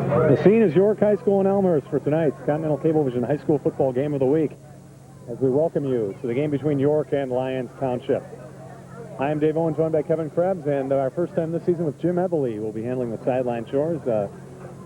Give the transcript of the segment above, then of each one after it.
The scene is York High School in Elmhurst for tonight's Continental Cablevision High School Football Game of the Week as we welcome you to the game between York and Lyons Township. I am Dave Owen, joined by Kevin Krebs, and our first time this season with Jim Eberle will be handling the sideline chores.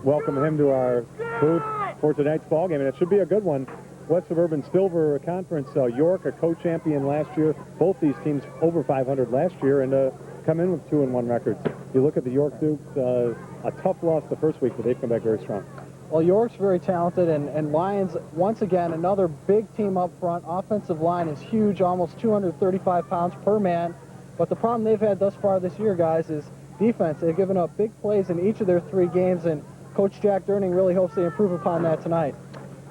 Welcome him to our booth for tonight's ball game, and it should be a good one. West Suburban Silver Conference, York, a co-champion last year. Both these teams over 500 last year, and come in with 2-1 records. You look at the York Dukes, a tough loss the first week, but they've come back very strong. Well, York's very talented, and Lyons, once again, another big team up front. Offensive line is huge, almost 235 pounds per man. But the problem they've had thus far this year, guys, is defense. They've given up big plays in each of their 3 games, and Coach Jack Durning really hopes they improve upon that tonight.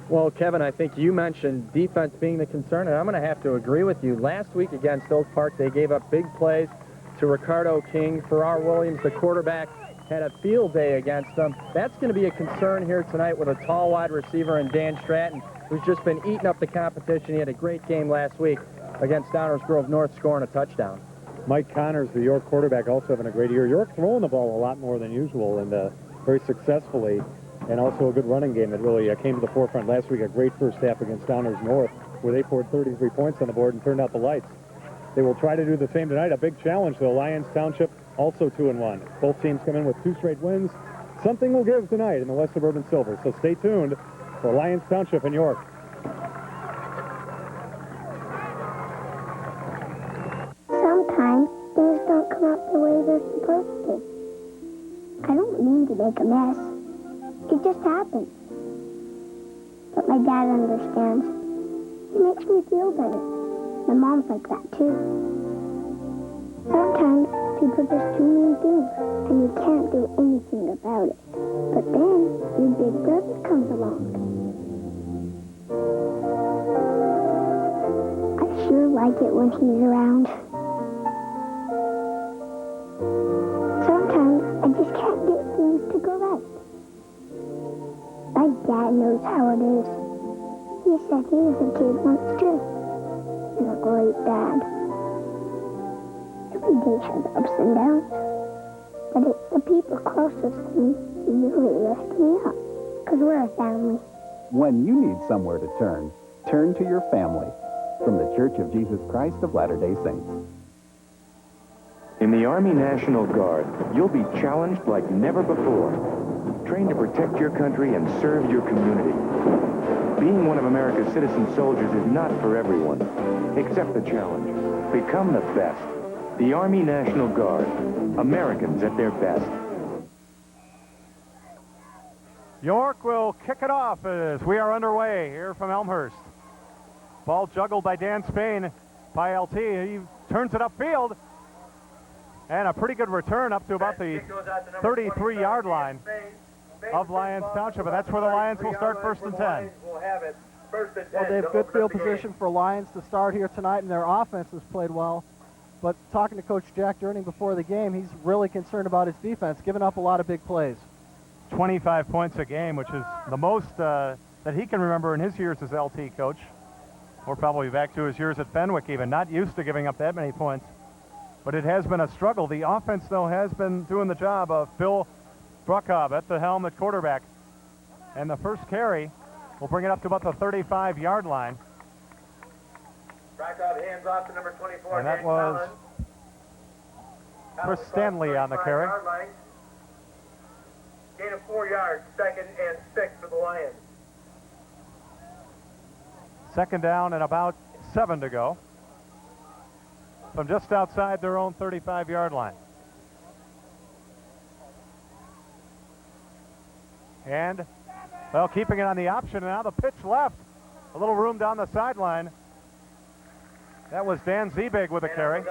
Well, Kevin, I think you mentioned defense being the concern, and I'm going to have to agree with you. Last week against Oak Park, they gave up big plays to Ricardo King. Farrar Williams, the quarterback, had a field day against them. That's going to be a concern here tonight with a tall wide receiver in Dan Stratton, who's just been eating up the competition. He had a great game last week against Downers Grove North, scoring a touchdown. Mike Connors, the York quarterback, also having a great year. York throwing the ball a lot more than usual and very successfully, and also a good running game that really came to the forefront last week. A great first half against Downers North, where they poured 33 points on the board and turned out the lights. They will try to do the same tonight. A big challenge, though. Lyons Township also 2-1. Both teams come in with 2 straight wins. Something will give tonight in the West Suburban Silver, so stay tuned for Lyons Township and York. Sometimes things don't come out the way they're supposed to. I don't mean to make a mess. It just happens. But my dad understands. He makes me feel better. My mom's like that too. Sometimes people just do mean things, and you can't do anything about it. But then your big brother comes along. I sure like it when he's around. Sometimes I just can't get things to go right. My dad knows how it is. He said he was a kid once too. He's a great dad. Every day has ups and downs. But it's the people closest to me who usually lift me up. Because we're a family. When you need somewhere to turn to your family. From the Church of Jesus Christ of Latter-day Saints. In the Army National Guard, you'll be challenged like never before. Trained to protect your country and serve your community. Being one of America's citizen soldiers is not for everyone. Accept the challenge. Become the best. The Army National Guard. Americans at their best. York will kick it off as we are underway here from Elmhurst. Ball juggled by Dan Spain by LT. He turns it upfield. And a pretty good return up to about the 33-yard line of Lyons Township, and that's where the Lions will start first and 10. Well, they have good field position for Lyons to start here tonight, and their offense has played well. But talking to Coach Jack Durning before the game, he's really concerned about his defense, giving up a lot of big plays. 25 points a game, which is the most that he can remember in his years as LT coach, or probably back to his years at Fenwick even. Not used to giving up that many points, but it has been a struggle. The offense, though, has been doing the job of Phil Bruckhoff at the helm at quarterback. And the first carry will bring it up to about the 35-yard line. Bruckhoff hands off to number 24. And that was Chris Stanley on the carry. Gain of 4 yards, 2nd and 6 for the Lions. Second down and about 7 to go from just outside their own 35-yard line. And, well, keeping it on the option, and now the pitch left. A little room down the sideline. That was Dan Ziebig with a carry.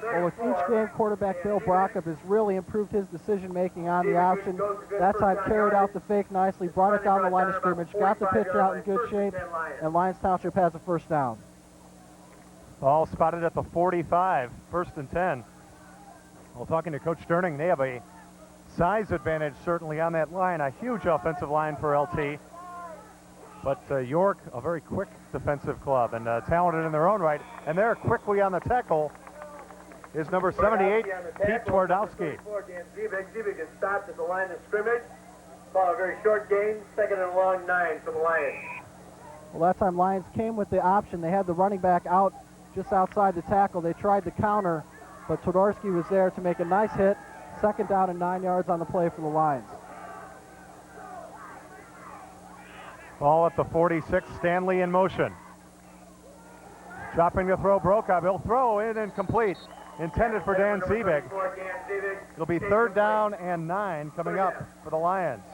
Well, with each game, quarterback Bill Brockhoff has really improved his decision-making on the option. That time carried out the fake nicely, brought it down the line of scrimmage, got the pitch out in good shape, and Lyons Township has a first down. Ball spotted at the 45, first and 10. Well, talking to Coach Durning, they have a size advantage certainly on that line, a huge offensive line for LT. But York, a very quick defensive club and talented in their own right. And there quickly on the tackle is number 78, Pete Twardowski. Ziebig is stopped at the line of scrimmage. Ball, a very short gain, second and a long 9 for the Lions. Well, that time Lions came with the option. They had the running back out just outside the tackle. They tried to counter, but Todorski was there to make a nice hit. Second down and 9 yards on the play for the Lions. Ball at the 46, Stanley in motion. Dropping the throw, Brokaw. He'll throw in and complete. Intended for Dan Seebig. It'll be third down and 9 coming up for the Lions.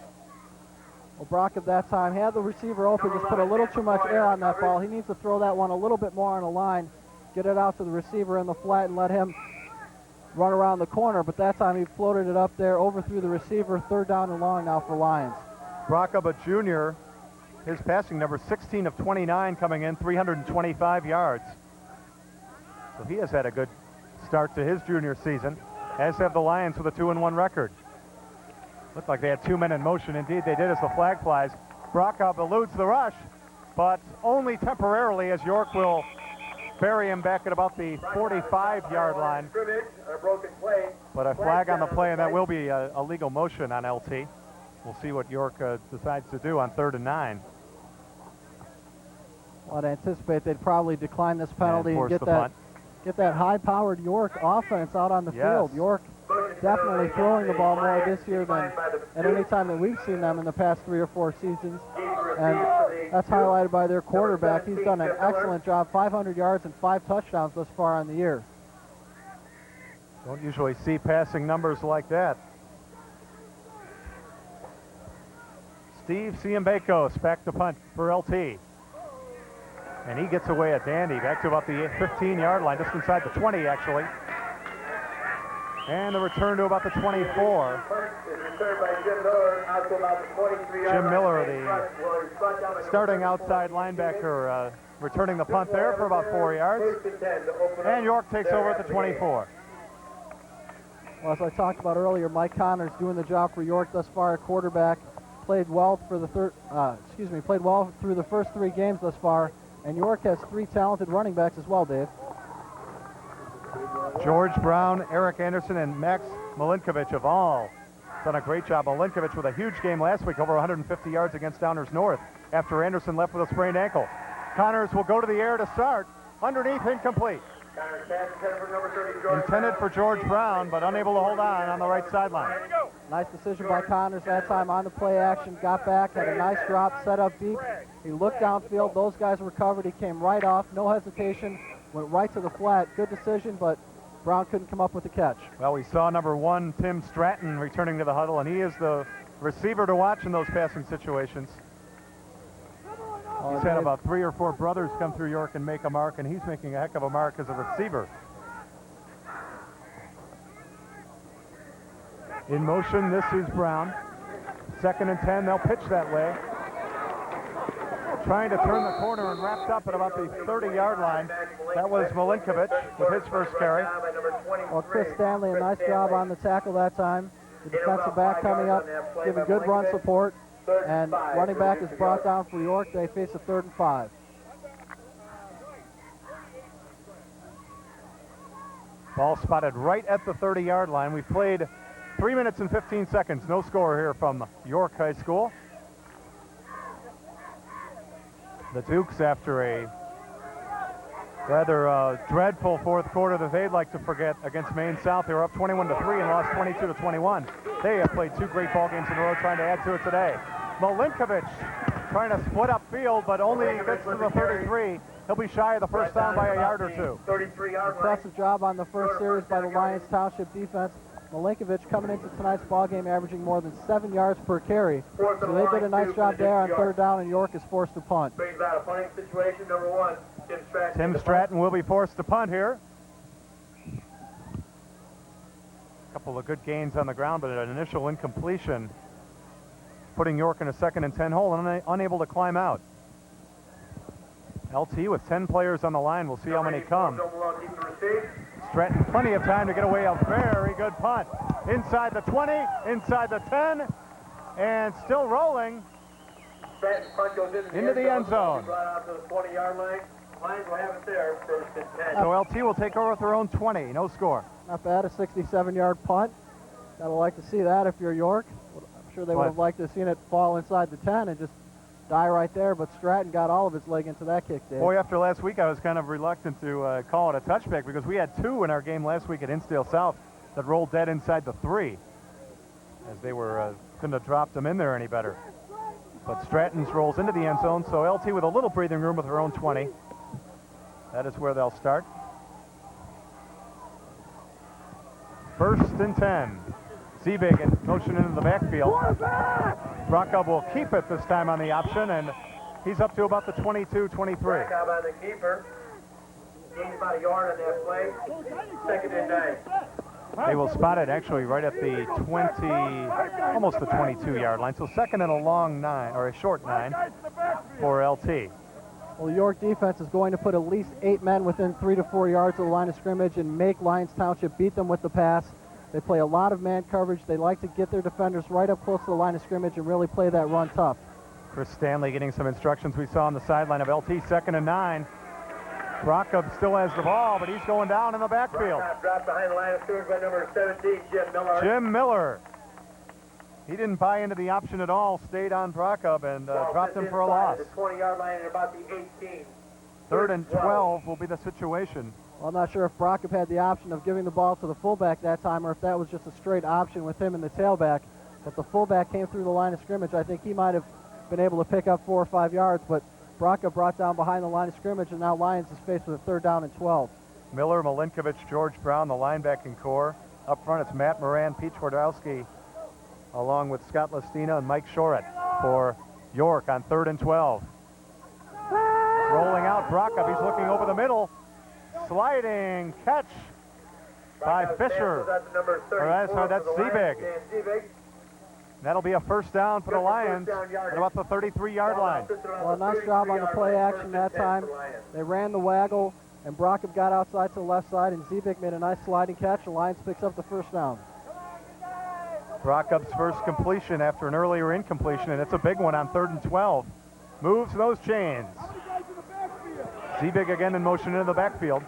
Well, Brock at that time had the receiver open, just put a little too much air on that ball. He needs to throw that one a little bit more on the line, get it out to the receiver in the flat and let him run around the corner. But that time he floated it up there, overthrew the receiver. Third down and long now for Lions. Brockaba Jr., his passing number 16 of 29 coming in, 325 yards. So he has had a good start to his junior season, as have the Lions with a 2-1 record. Looked like they had 2 men in motion. Indeed, they did as the flag flies. Brockab eludes the rush, but only temporarily, as York will bury him back at about the 45-yard line. But a flag on the play, and that will be a legal motion on LT. We'll see what York decides to do on 3rd and 9. Well, I'd anticipate they'd probably decline this penalty and get that high-powered York offense out on the field. York definitely throwing the ball more this year than at any time that we've seen them in the past 3 or 4 seasons. And that's highlighted by their quarterback. He's done an excellent job, 500 yards and 5 touchdowns thus far on the year. Don't usually see passing numbers like that. Steve Ciambekos back to punt for LT. And he gets away at dandy, back to about the 15-yard line, just inside the 20, actually. And the return to about the 24. Jim Miller, the starting outside linebacker, returning the punt there for about 4 yards. And York takes over at the 24. Well, as I talked about earlier, Mike Connors doing the job for York thus far at quarterback. Played well for the played well through the first 3 games thus far. And York has 3 talented running backs as well, Dave. George Brown, Eric Anderson, and Max Milinkovic have all done a great job. Milinkovic with a huge game last week, over 150 yards against Downers North, after Anderson left with a sprained ankle. Connors will go to the air to start. Underneath, incomplete. Intended for George Brown, but unable to hold on the right sideline. Nice decision by Connors that time on the play action. Got back, had a nice drop, set up deep. He looked downfield. Those guys recovered. He came right off, no hesitation, went right to the flat. Good decision, but Brown couldn't come up with the catch. Well, we saw number 1, Tim Stratton, returning to the huddle, and he is the receiver to watch in those passing situations. He's had about 3 or 4 brothers come through York and make a mark, and he's making a heck of a mark as a receiver. In motion, this is Brown. 2nd and 10, they'll pitch that way. Trying to turn the corner and wrapped up at about the 30-yard line. That was Milinkovic with his first carry. Well, Chris Stanley, a nice job on the tackle that time. The defensive back coming up, giving good run support. And running back is brought down for York. They face a 3rd and 5. Ball spotted right at the 30-yard line. We played 3 minutes and 15 seconds. No score here from York High School. The Dukes, after a rather dreadful 4th quarter that they'd like to forget against Maine South, they were up 21-3 and lost 22-21. They have played 2 great ball games in a row, trying to add to it today. Milinkovic trying to split up field, but only gets to the 33. He'll be shy of the first down by a yard or 2. Impressive job on the first series by the Lyons Township defense. Milinkovic coming into tonight's ball game averaging more than 7 yards per carry. So they did a nice job there on 3rd down, and York is forced to punt. Brings out a punting situation, number 1, Tim Stratton. Tim Stratton will be forced to punt here. A couple of good gains on the ground, but an initial incompletion, putting York in a 2nd and 10 hole and unable to climb out. LT with 10 players on the line. We'll see how many come. Stratton, plenty of time to get away. A very good punt. Inside the 20, inside the 10, and still rolling into the end zone. Brought out to the 20-yard line. Lions will have it there, 1st and 10. So LT will take over with their own 20. No score. Not bad, a 67-yard punt. Gotta like to see that if you're York. I'm sure they would have liked to have seen it fall inside the 10 and just die right there, but Stratton got all of his leg into that kick, Dave. Boy, after last week, I was kind of reluctant to call it a touchback because we had 2 in our game last week at Hinsdale South that rolled dead inside the 3, as they were couldn't have dropped them in there any better. But Stratton's rolls into the end zone, so LT with a little breathing room with her own 20. That is where they'll start. 1st and 10. Ziebig in motion into the backfield. Brockup will keep it this time on the option, and he's up to about the 22-23. Brockup on the keeper. Gained about a yard on that play. 2nd and 9. They will spot it actually right at the 20, almost the 22-yard line. So 2nd and a long 9, or a short 9 for LT. Well, the York defense is going to put at least 8 men within 3 to 4 yards of the line of scrimmage and make Lyons Township beat them with the pass. They play a lot of man coverage. They like to get their defenders right up close to the line of scrimmage and really play that run tough. Chris Stanley getting some instructions we saw on the sideline of LT. 2nd and 9. Brockup still has the ball, but he's going down in the backfield. Brockup dropped behind the line of scrimmage by number 17, Jim Miller. Jim Miller. He didn't buy into the option at all, stayed on Brockup and dropped him for a loss. The 20-yard line at about the 18. 3rd and 12 will be the situation. Well, I'm not sure if Brockup had the option of giving the ball to the fullback that time or if that was just a straight option with him and the tailback. But the fullback came through the line of scrimmage. I think he might have been able to pick up 4 or 5 yards, but Brockup brought down behind the line of scrimmage, and now Lyons is faced with a 3rd down and 12. Miller, Malinkovich, George Brown, the linebacking core. Up front, it's Matt Moran, Pete Twardowski, along with Scott Lestina and Mike Shorett for York on 3rd and 12. Rolling out Brockup. He's looking over the middle. Sliding catch by Fisher. That's Ziebig. That'll be a 1st down for the Lions at about the 33-yard line. Well, nice job on the play action that time. They ran the waggle, and Brockup got outside to the left side, and Ziebig made a nice sliding catch. The Lions picks up the 1st down. Brockup's first completion after an earlier incompletion, and it's a big one on 3rd and 12. Moves those chains. Ziebig again in motion into the backfield.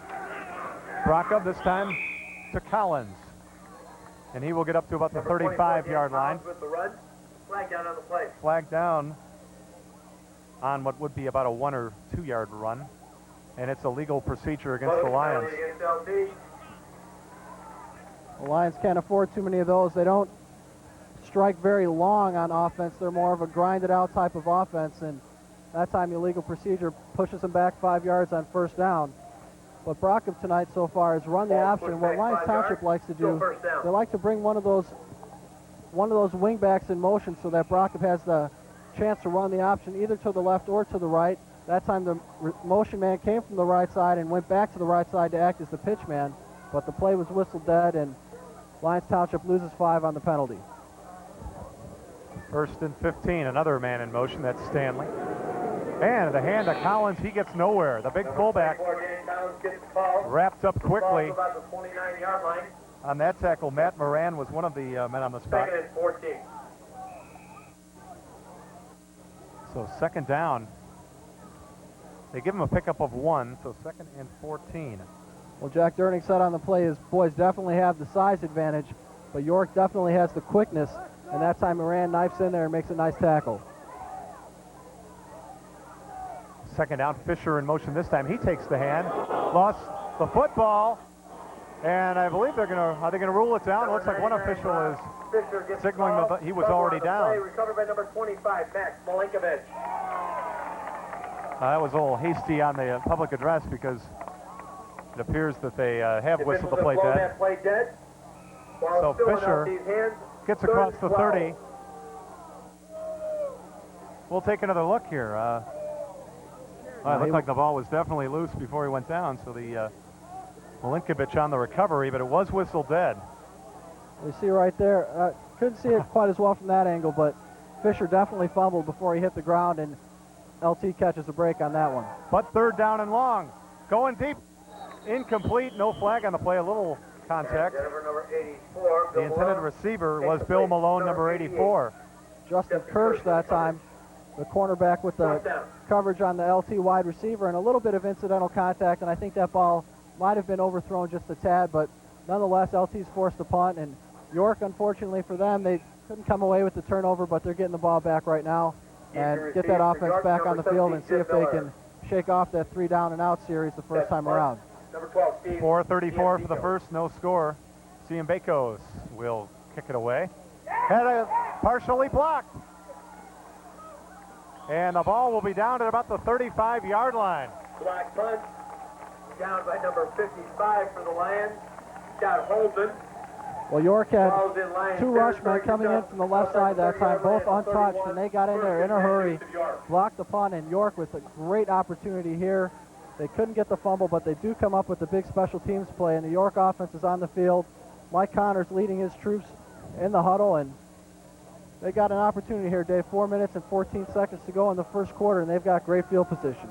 Brockup this time to Collins. And he will get up to about the 35-yard line. Flag down on the play. Flag down on what would be about a 1 or 2 yard run. And it's a legal procedure against the Lions. The Lions can't afford too many of those. They don't strike very long on offense. They're more of a grinded out type of offense, and that time the illegal procedure pushes them back 5 yards on 1st down. But Brockup tonight so far has run the option. What Lyons Township likes to do, they like to bring one of those wing backs in motion so that Brockup has the chance to run the option either to the left or to the right. That time the motion man came from the right side and went back to the right side to act as the pitch man, but the play was whistled dead, and Lyons Township loses 5 on the penalty. 1st and 15, another man in motion, that's Stanley. And the hand of Collins, he gets nowhere. The big fullback wrapped up quickly on that tackle. Matt Moran was one of the men on the spot. 2nd and 14. So 2nd down. They give him a pickup of 1, so 2nd and 14. Well, Jack Durning said on the play his boys definitely have the size advantage, but York definitely has the quickness, and that time Moran knifes in there and makes a nice tackle. 2nd down, Fisher in motion this time. He takes the hand, lost the football, and I believe are they gonna rule it down? It looks like one official is signaling that he was already down. Recovered by number 25, Max Malinkovich. That was a little hasty on the public address because it appears that they have whistled the play dead. So Fisher gets across the 30. We'll take another look here. It looked like the ball was definitely loose before he went down, so the Malinkovich on the recovery, but it was whistled dead. You see right there, couldn't see it quite as well from that angle, but Fisher definitely fumbled before he hit the ground, and LT catches a break on that one. But 3rd down and long. Going deep. Incomplete. No flag on the play. A little contact. The intended receiver was Bill Malone, number 84. Justin Kirsch that time, the cornerback with the coverage on the LT wide receiver, and a little bit of incidental contact, and I think that ball might have been overthrown just a tad, but nonetheless, LT's forced to punt, and York, unfortunately for them, they Couldn't come away with the turnover, but they're getting the ball back right now and get that offense back on the field and see if they can shake off that 3 down and out series the first time around. Number 12, Steve. 4:34 for the first, no score. Bakos will kick it away. Had it partially blocked. And the ball will be down at about the 35-yard line. Black punt. Down by number 55 for the Lions. Got Holden. Well, York had Falls in Lions 2 rushmen coming in from the left side that time, both untouched, and they got in there in a hurry, blocked the punt, and York with a great opportunity here. They couldn't get the fumble, but they do come up with the big special teams play, and the York offense is on the field. Mike Connors leading his troops in the huddle, and they got an opportunity here, Dave. 4 minutes and 14 seconds to go in the first quarter, and they've got great field position.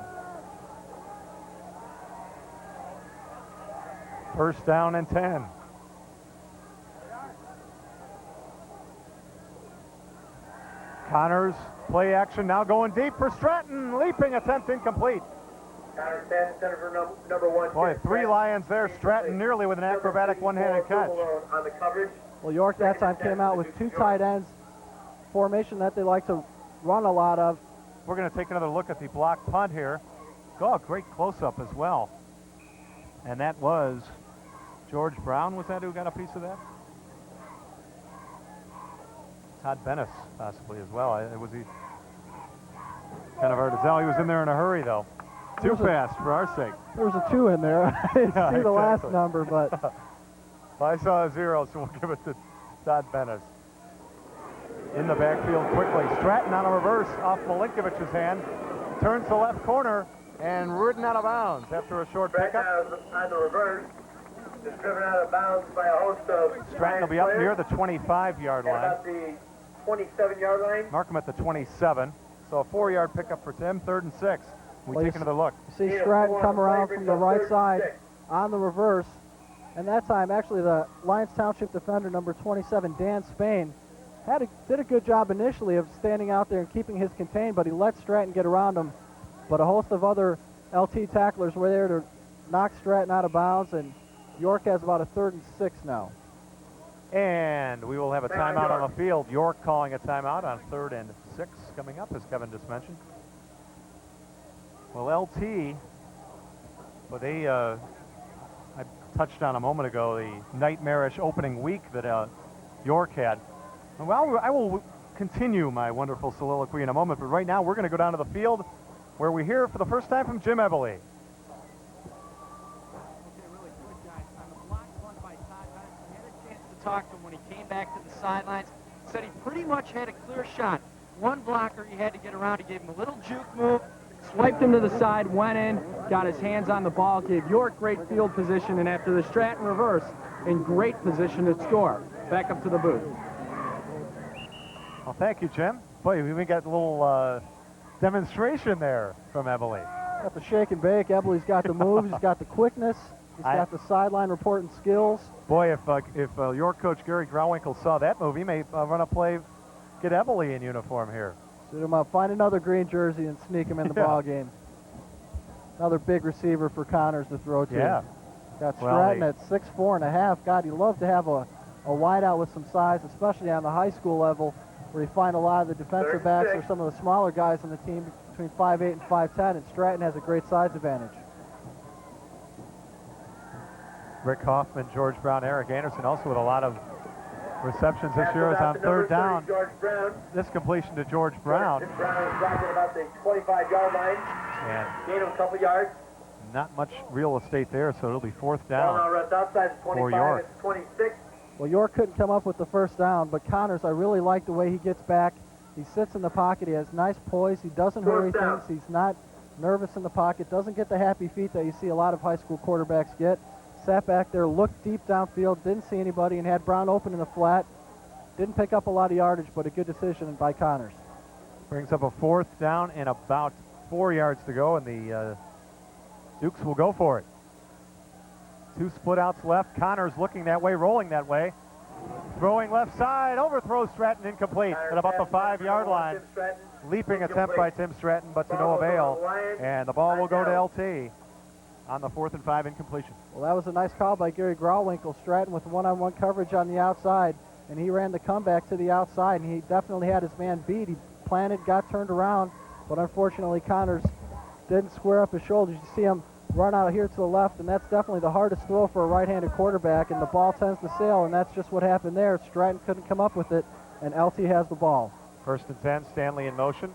First down and 10. Connors, play action, now going deep for Stratton. Leaping attempt incomplete. Connors stands center for number 1. Boy, 3 Lions there. Stratton nearly with an acrobatic one-handed catch. On the coverage. Well, York that time came out with 2 tight ends, formation that they like to run a lot of. We're going to take another look at the blocked punt here. Oh, great close-up as well. And that was George Brown, was that who got a piece of that? Todd Bennis, possibly, as well. It was kind of hard to tell. He was in there in a hurry, though. Too fast for our sake. There was a 2 in there. I didn't see the last number, but... Well, I saw a 0, so we'll give it to Todd Bennis. In the backfield quickly. Stratton on a reverse off Milinkovic's hand. Turns to left corner and ridden out of bounds after a short pickup. On the reverse. Is driven out of bounds by a host of Stratton will be up near the 25-yard line. About the 27-yard line. Mark him at the 27. So a 4-yard pickup for Tim, 3rd and 6. We take another look. You see Stratton come around from the right side on the reverse. And that time, actually, the Lyons Township defender, number 27, Dan Spain, did a good job initially of standing out there and keeping his contained, but he let Stratton get around him. But a host of other LT tacklers were there to knock Stratton out of bounds, and York has about a 3rd and 6 now. And we will have a timeout on the field. York calling a timeout on 3rd and 6 coming up, as Kevin just mentioned. Well, LT, well, they, I touched on a moment ago, the nightmarish opening week that York had. Well, I will continue my wonderful soliloquy in a moment, but right now we're going to go down to the field where we hear for the first time from Jim Everly. Talked to him when he came back to the sidelines. Said he pretty much had a clear shot. One blocker he had to get around. He gave him a little juke move, swiped him to the side, went in, got his hands on the ball, gave York great field position, and after the Stratton reverse, in great position to score. Back up to the booth. Well, thank you, Jim. Boy, we got a little demonstration there from Everly. Got the shake and bake. Everly's got the moves. He's got the quickness. He's got the sideline reporting skills. Boy, if York coach Gary Grauwinkle saw that move, he may run a play, get Everly in uniform here. Suit him up, find another green jersey, and sneak him in the ball game. Another big receiver for Connors to throw to. Yeah. Got Stratton at 6'4.5". God, you love to have a wideout with some size, especially on the high school level, where you find a lot of the defensive backs or some of the smaller guys on the team between 5'8" and 5'10", and Stratton has a great size advantage. Rick Hoffman, George Brown, Eric Anderson also with a lot of receptions this year is on 3rd down. George Brown. This completion to George Brown. Brown is back at about the 25-yard line. And gain him a couple yards. Not much real estate there, so it'll be 4th Ball down. now runs outside the 25 York. at 26. Well, York couldn't come up with the first down, but Connors, I really like the way he gets back. He sits in the pocket. He has nice poise. He doesn't hurry things. He's not nervous in the pocket. Doesn't get the happy feet that you see a lot of high school quarterbacks get. Sat back there, looked deep downfield, didn't see anybody, and had Brown open in the flat. Didn't pick up a lot of yardage, but a good decision by Connors. Brings up a 4th down and about 4 yards to go, and the Dukes will go for it. 2 split outs left. Connors looking that way, rolling that way. Throwing left side, overthrows Stratton, incomplete at about the 5-yard line. Leaping attempt by Tim Stratton, but to no avail. And the ball will go to LT on the 4th and 5 incompletion. Well, that was a nice call by Gary Grauwinkle. Stratton with one-on-one coverage on the outside. and he ran the comeback to the outside, and he definitely had his man beat. He planted, got turned around, but unfortunately Connors didn't square up his shoulders. You see him run out here to the left, and that's definitely the hardest throw for a right-handed quarterback, and the ball tends to sail, and that's just what happened there. Stratton couldn't come up with it, and LT has the ball. 1st and 10, Stanley in motion.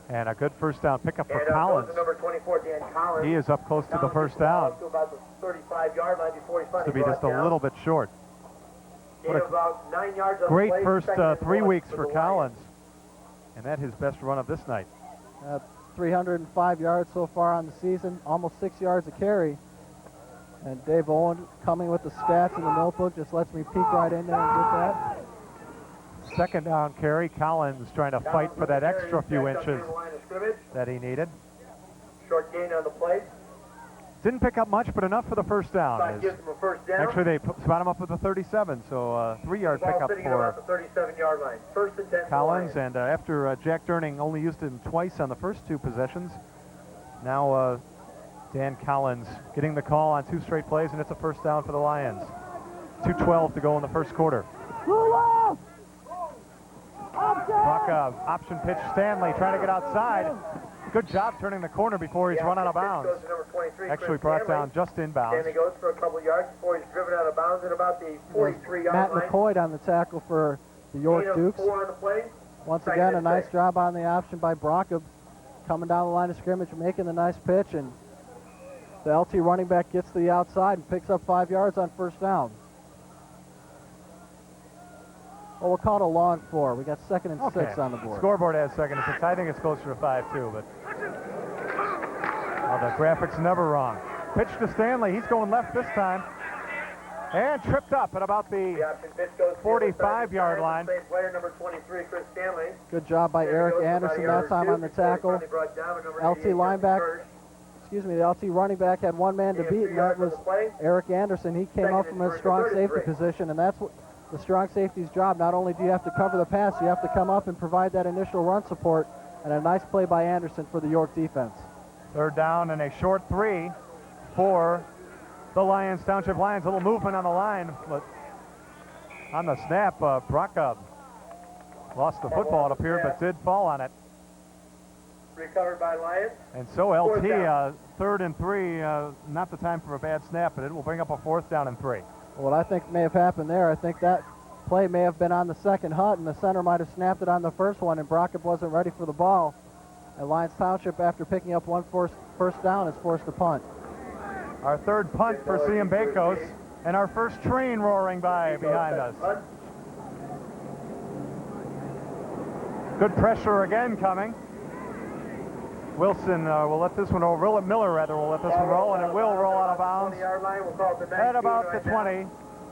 And a good first down pickup for Collins. Number 24, Dan Collins. He is up close to the first down. To about the 35-yard line before he's finally To be just a little bit short. What about 9 yards on Great the play, first 3 weeks for the Collins. And that his best run of this night. 305 yards so far on the season, almost 6 yards a carry. And Dave Owen coming with the stats in the notebook just lets me peek right in there and get that. 2nd down carry. Collins trying to fight for that extra few inches that he needed. Short gain on the play. Didn't pick up much, but enough for the first down. Gives him a first down. Actually, they spot him up with the 37, so 3-yard pickup for the 37-yard line. 1st and 10 Collins. And after Jack Durning only used him twice on the first 2 possessions, now Dan Collins getting the call on 2 straight plays, and it's a first down for the Lions. 2:12 to go in the first quarter. Brock, option pitch. Stanley trying to get outside. Good job turning the corner before he's run out of bounds. Actually brought down just inbounds. Stanley goes for a couple yards before he's driven out of bounds at about the 43-yard Matt line. McCoy on the tackle for the York Dukes. 4 on the play. Once again, a nice job on the option by Brockab, coming down the line of scrimmage, making the nice pitch, and the LT running back gets to the outside and picks up 5 yards on first down. Well, we'll call it a long 4. We got 2nd and 6 on the board. Scoreboard has 2nd and 6. I think it's closer to 5 too, but the graphics never wrong. Pitch to Stanley. He's going left this time. And tripped up at about the 45-yard line. Player number 23, Chris Stanley. Good job by Eric Anderson that time on the tackle. LT linebacker. Excuse me, the LT running back had one man to beat, and that was Eric Anderson. He came up from a strong safety position, and that's what the strong safety's job. Not only do you have to cover the pass, you have to come up and provide that initial run support, and a nice play by Anderson for the York defense. 3rd down and a short 3 for the Lyons Township Lions. A little movement on the line, but on the snap, Brockab lost the football, it appeared, but did fall on it. Recovered by Lyons. And so LT, 3rd and 3, not the time for a bad snap, but it will bring up a 4th down and 3. What I think may have happened there, I think that play may have been on the second hut, and the center might have snapped it on the first one, and Brockett wasn't ready for the ball. And Lyons Township, after picking up one first down, is forced to punt. Our 3rd punt for CM Bakos, and our first train roaring by behind us. Good pressure again coming. Wilson will let this one roll. Miller, rather, will let this one roll, and it will roll out of bounds at about the 20.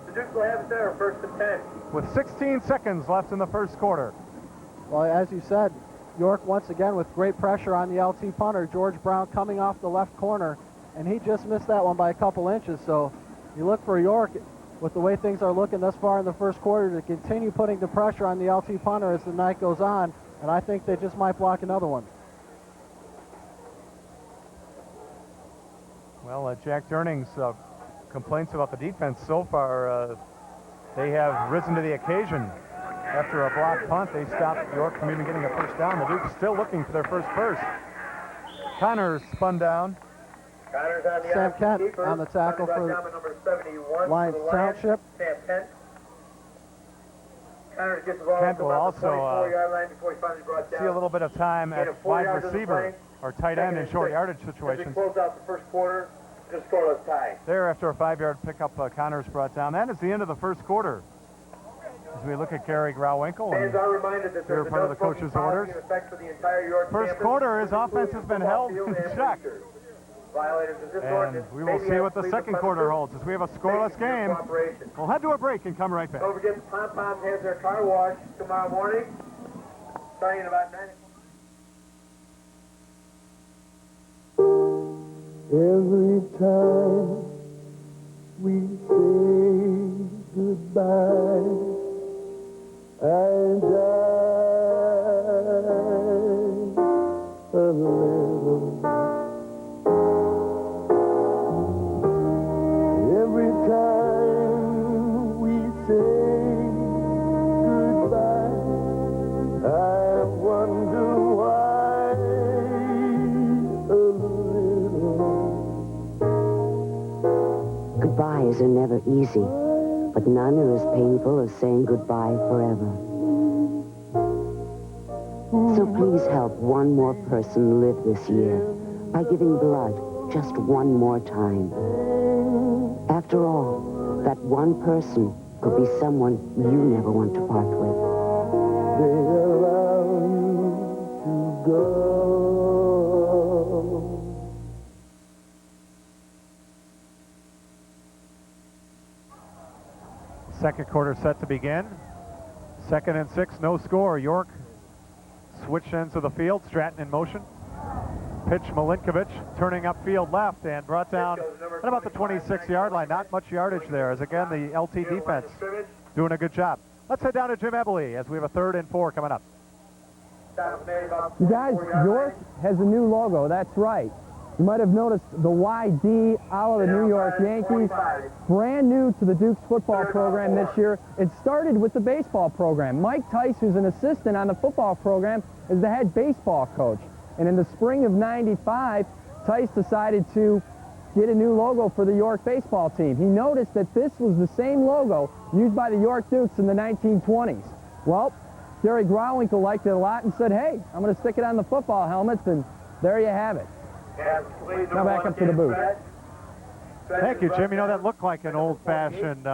The Dukes will have it there, 1st and 10. With 16 seconds left in the first quarter. Well, as you said, York once again with great pressure on the LT punter, George Brown coming off the left corner, and he just missed that one by a couple inches. So you look for York, with the way things are looking thus far in the first quarter, to continue putting the pressure on the LT punter as the night goes on, and I think they just might block another one. Well, Jack Durning's complaints about the defense so far, they have risen to the occasion. After a blocked punt, they stopped York from even getting a first down. The Dukes still looking for their first. Connors spun down. Connors on the Sam Kent keeper, on the tackle for number 71 Lyons Township. Sam Kent. Connors gets the ball Kent to will about the also 24-yard line before he finally brought down. see a little bit of time Gain at of 4 wide yards on the receiver play. or tight end in 2nd short and 6. yardage As we situations. close out the first quarter, just scoreless tie. There, after a 5-yard pickup, Connors brought down. That is the end of the first quarter. As we look at Gary Grauwinkle, Fans are reminded that they're there's part of no the coach's smoking orders. policy in effect for the entire York First campus, quarter, his offense has been football held field in and check. bleachers. Violators of this And ordinance we will may be see asked what to the leave second the quarter premises. holds as we have a scoreless Thank you for your game. cooperation. We'll head to a break and come right back. Don't forget the Pom Poms have their car wash tomorrow morning, starting at about 9 Every time we say goodbye, I die a little. Every time we Goodbyes are never easy, but none are as painful as saying goodbye forever. So please help one more person live this year by giving blood just one more time. After all, that one person could be someone you never want to part with. They allow you to go. Second quarter set to begin. 2nd and 6, no score. York switch ends of the field. Stratton in motion. Pitch Milinkovic turning upfield left and brought down at about the 26-yard line. Not much yardage there, as again the LT defense doing a good job. Let's head down to Jim Eberle as we have a 3rd and 4 coming up. You guys, York has a new logo, that's right. You might have noticed the YD out of the New York Yankees. Brand new to the Dukes football program this year. It started with the baseball program. Mike Tice, who's an assistant on the football program, is the head baseball coach. And in the spring of '95, Tice decided to get a new logo for the York baseball team. He noticed that this was the same logo used by the York Dukes in the 1920s. Well, Gary Grauwinkle liked it a lot and said, hey, I'm going to stick it on the football helmets, and there you have it. Now back up to the booth. Thank you, Jim. You know, that looked like an old-fashioned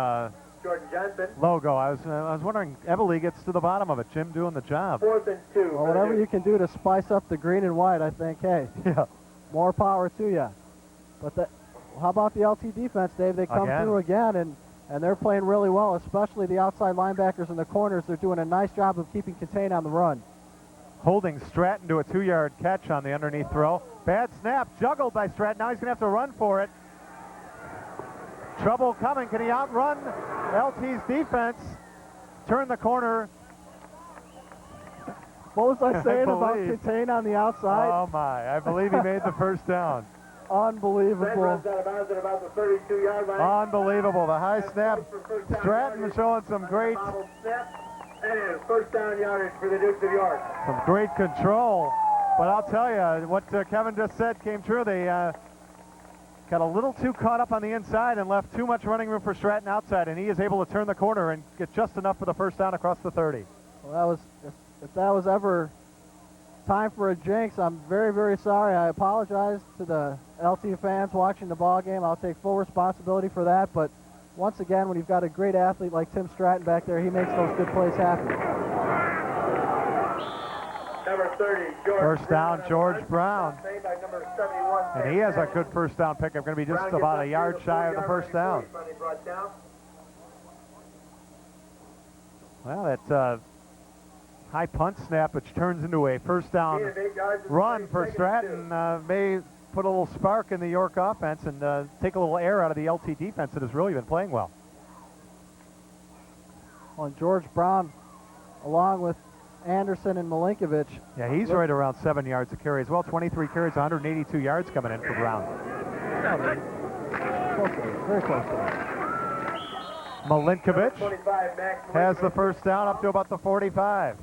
logo. I was wondering, Eberle gets to the bottom of it. Jim doing the job. 4th and 2. Well, whatever you can do to spice up the green and white, I think, hey, yeah, more power to you. But how about the LT defense, Dave? They come through again, and they're playing really well, especially the outside linebackers and the corners. They're doing a nice job of keeping contained on the run. Holding Stratton to a 2-yard catch on the underneath throw. Bad snap, juggled by Stratton. Now he's going to have to run for it. Trouble coming. Can he outrun LT's defense? Turn the corner. What was I saying about contain on the outside? Oh, my. I believe he made the first down. Unbelievable. Unbelievable. The high snap. Stratton showing some great... And first down yardage for the Dukes of York. Some great control. But I'll tell you, what Kevin just said came true. They got a little too caught up on the inside and left too much running room for Stratton outside, and he is able to turn the corner and get just enough for the first down across the 30. Well, if that was ever time for a jinx, I'm very, very sorry. I apologize to the LT fans watching the ball game. I'll take full responsibility for that, but once again, when you've got a great athlete like Tim Stratton back there, he makes those good plays happen. Number 30, George First down, Brown, George Brown. Number 71, And he has a good first down pickup. Going to be just about a yard shy of the first down. Well, that high punt snap, which turns into a first down run for Stratton, may put a little spark in the York offense and take a little air out of the LT defense that has really been playing well. Well, George Brown, along with Anderson and Milinkovic. Yeah, he's right around 7 yards a carry as well. 23 carries, 182 yards coming in for Brown. Very close to it. Milinkovic has the first down up to about the 45.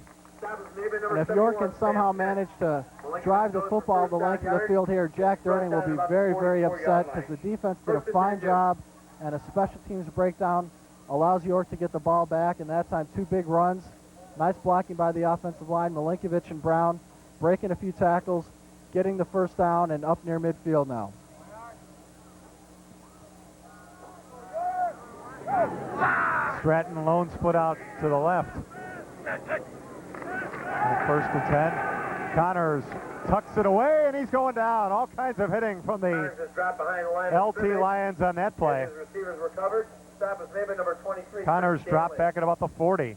And if York can somehow manage to drive the football the length of the field here, Jack Durning will be very, very upset because the defense did a fine job, and a special teams breakdown allows York to get the ball back, and that time 2 big runs. Nice blocking by the offensive line. Milinkovic and Brown breaking a few tackles, getting the first down, and up near midfield now. Stratton lone split out to the left. First and 10. Connors tucks it away, and he's going down. All kinds of hitting from the LT Lions on that play. Connors dropped back at about the 40.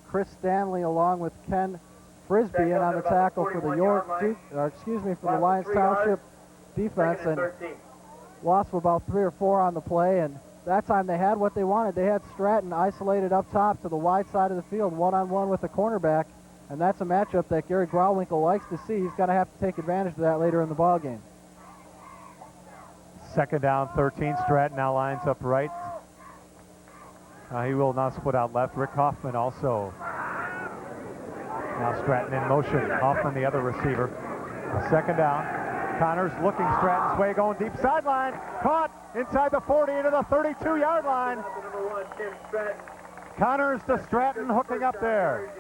Chris Stanley along with Ken Frisbee in on the tackle for the for the Lyons Township defense, and lost for about 3 or 4 on the play, and that time they had what they wanted. They had Stratton isolated up top to the wide side of the field, one-on-one with the cornerback, and that's a matchup that Gary Grauwinkle likes to see. He's going to have to take advantage of that later in the ball game. Second down, 13. Stratton now lines up right. He will now split out left. Rick Hoffman also. Now Stratton in motion. Hoffman, the other receiver. Second down. Connors looking Stratton's way, going deep sideline. Caught inside the 40 into the 32-yard line. Connors to Stratton, hooking up there.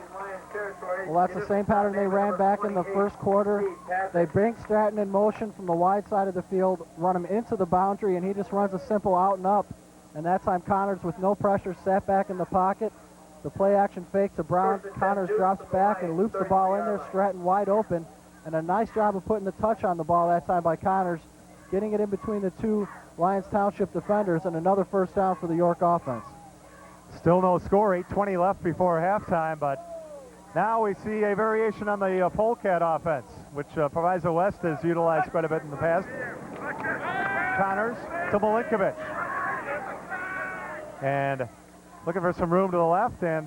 Well, that's the same pattern they ran back in the first quarter. They bring Stratton in motion from the wide side of the field, run him into the boundary, and he just runs a simple out and up. And that time Connors, with no pressure, sat back in the pocket. The play action fake to Brown. Connors drops back and loops the ball in there. Stratton wide open. And a nice job of putting the touch on the ball that time by Connors, getting it in between the two Lyons Township defenders, and another first down for the York offense. Still no score, 8:20 left before halftime, but now we see a variation on the Polecat offense, which Proviso West has utilized quite a bit in the past. Connors to Milinkovic. And looking for some room to the left, and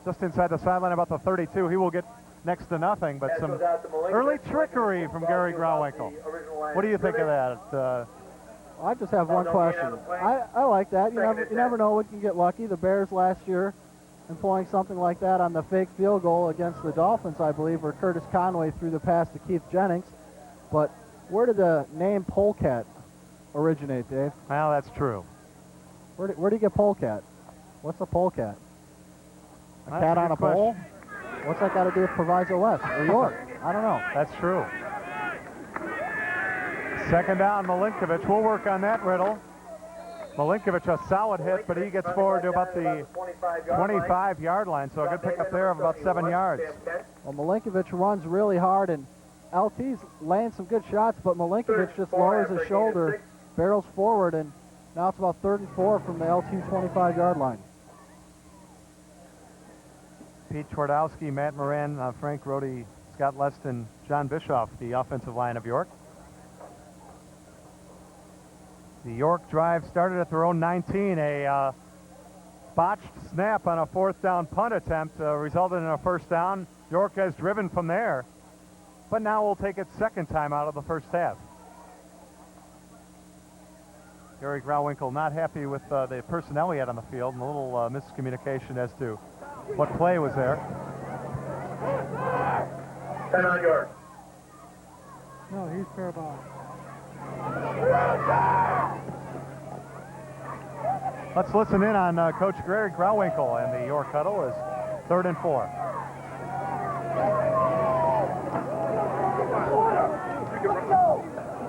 just inside the sideline about the 32. He will get next to nothing, but some early trickery from Gary Grauwinkle. What do you think of that? I just have one question. I like that. You never know what can get lucky. The Bears last year employing something like that on the fake field goal against the Dolphins, I believe, where Curtis Conway threw the pass to Keith Jennings. But where did the name Polecat originate, Dave? Well, that's true. Where do you get Polecat? What's a Polecat? A cat on a pole? What's that got to do with Proviso West or York? I don't know. That's true. Second down, Milinkovic. We'll work on that riddle. Milinkovic, a solid hit, but he gets forward to about the 25-yard line, so a good pickup there of about 7 yards. Well, Milinkovic runs really hard, and LT's laying some good shots, but Milinkovic just lowers his shoulder, barrels forward, and now it's about 3rd and 4 from the LT 25-yard line. Pete Twardowski, Matt Moran, Frank Rohde, Scott Leston, John Bischoff, the offensive line of York. The York drive started at their own 19. A botched snap on a 4th down punt attempt resulted in a first down. York has driven from there, but now will take its second time out of the first half. Gary Grauwinkle not happy with the personnel he had on the field, and a little miscommunication as to what play was there. 10 on York. No, he's fair ball. Let's listen in on Coach Gary Grauwinkle and the York huddle as 3rd and 4. All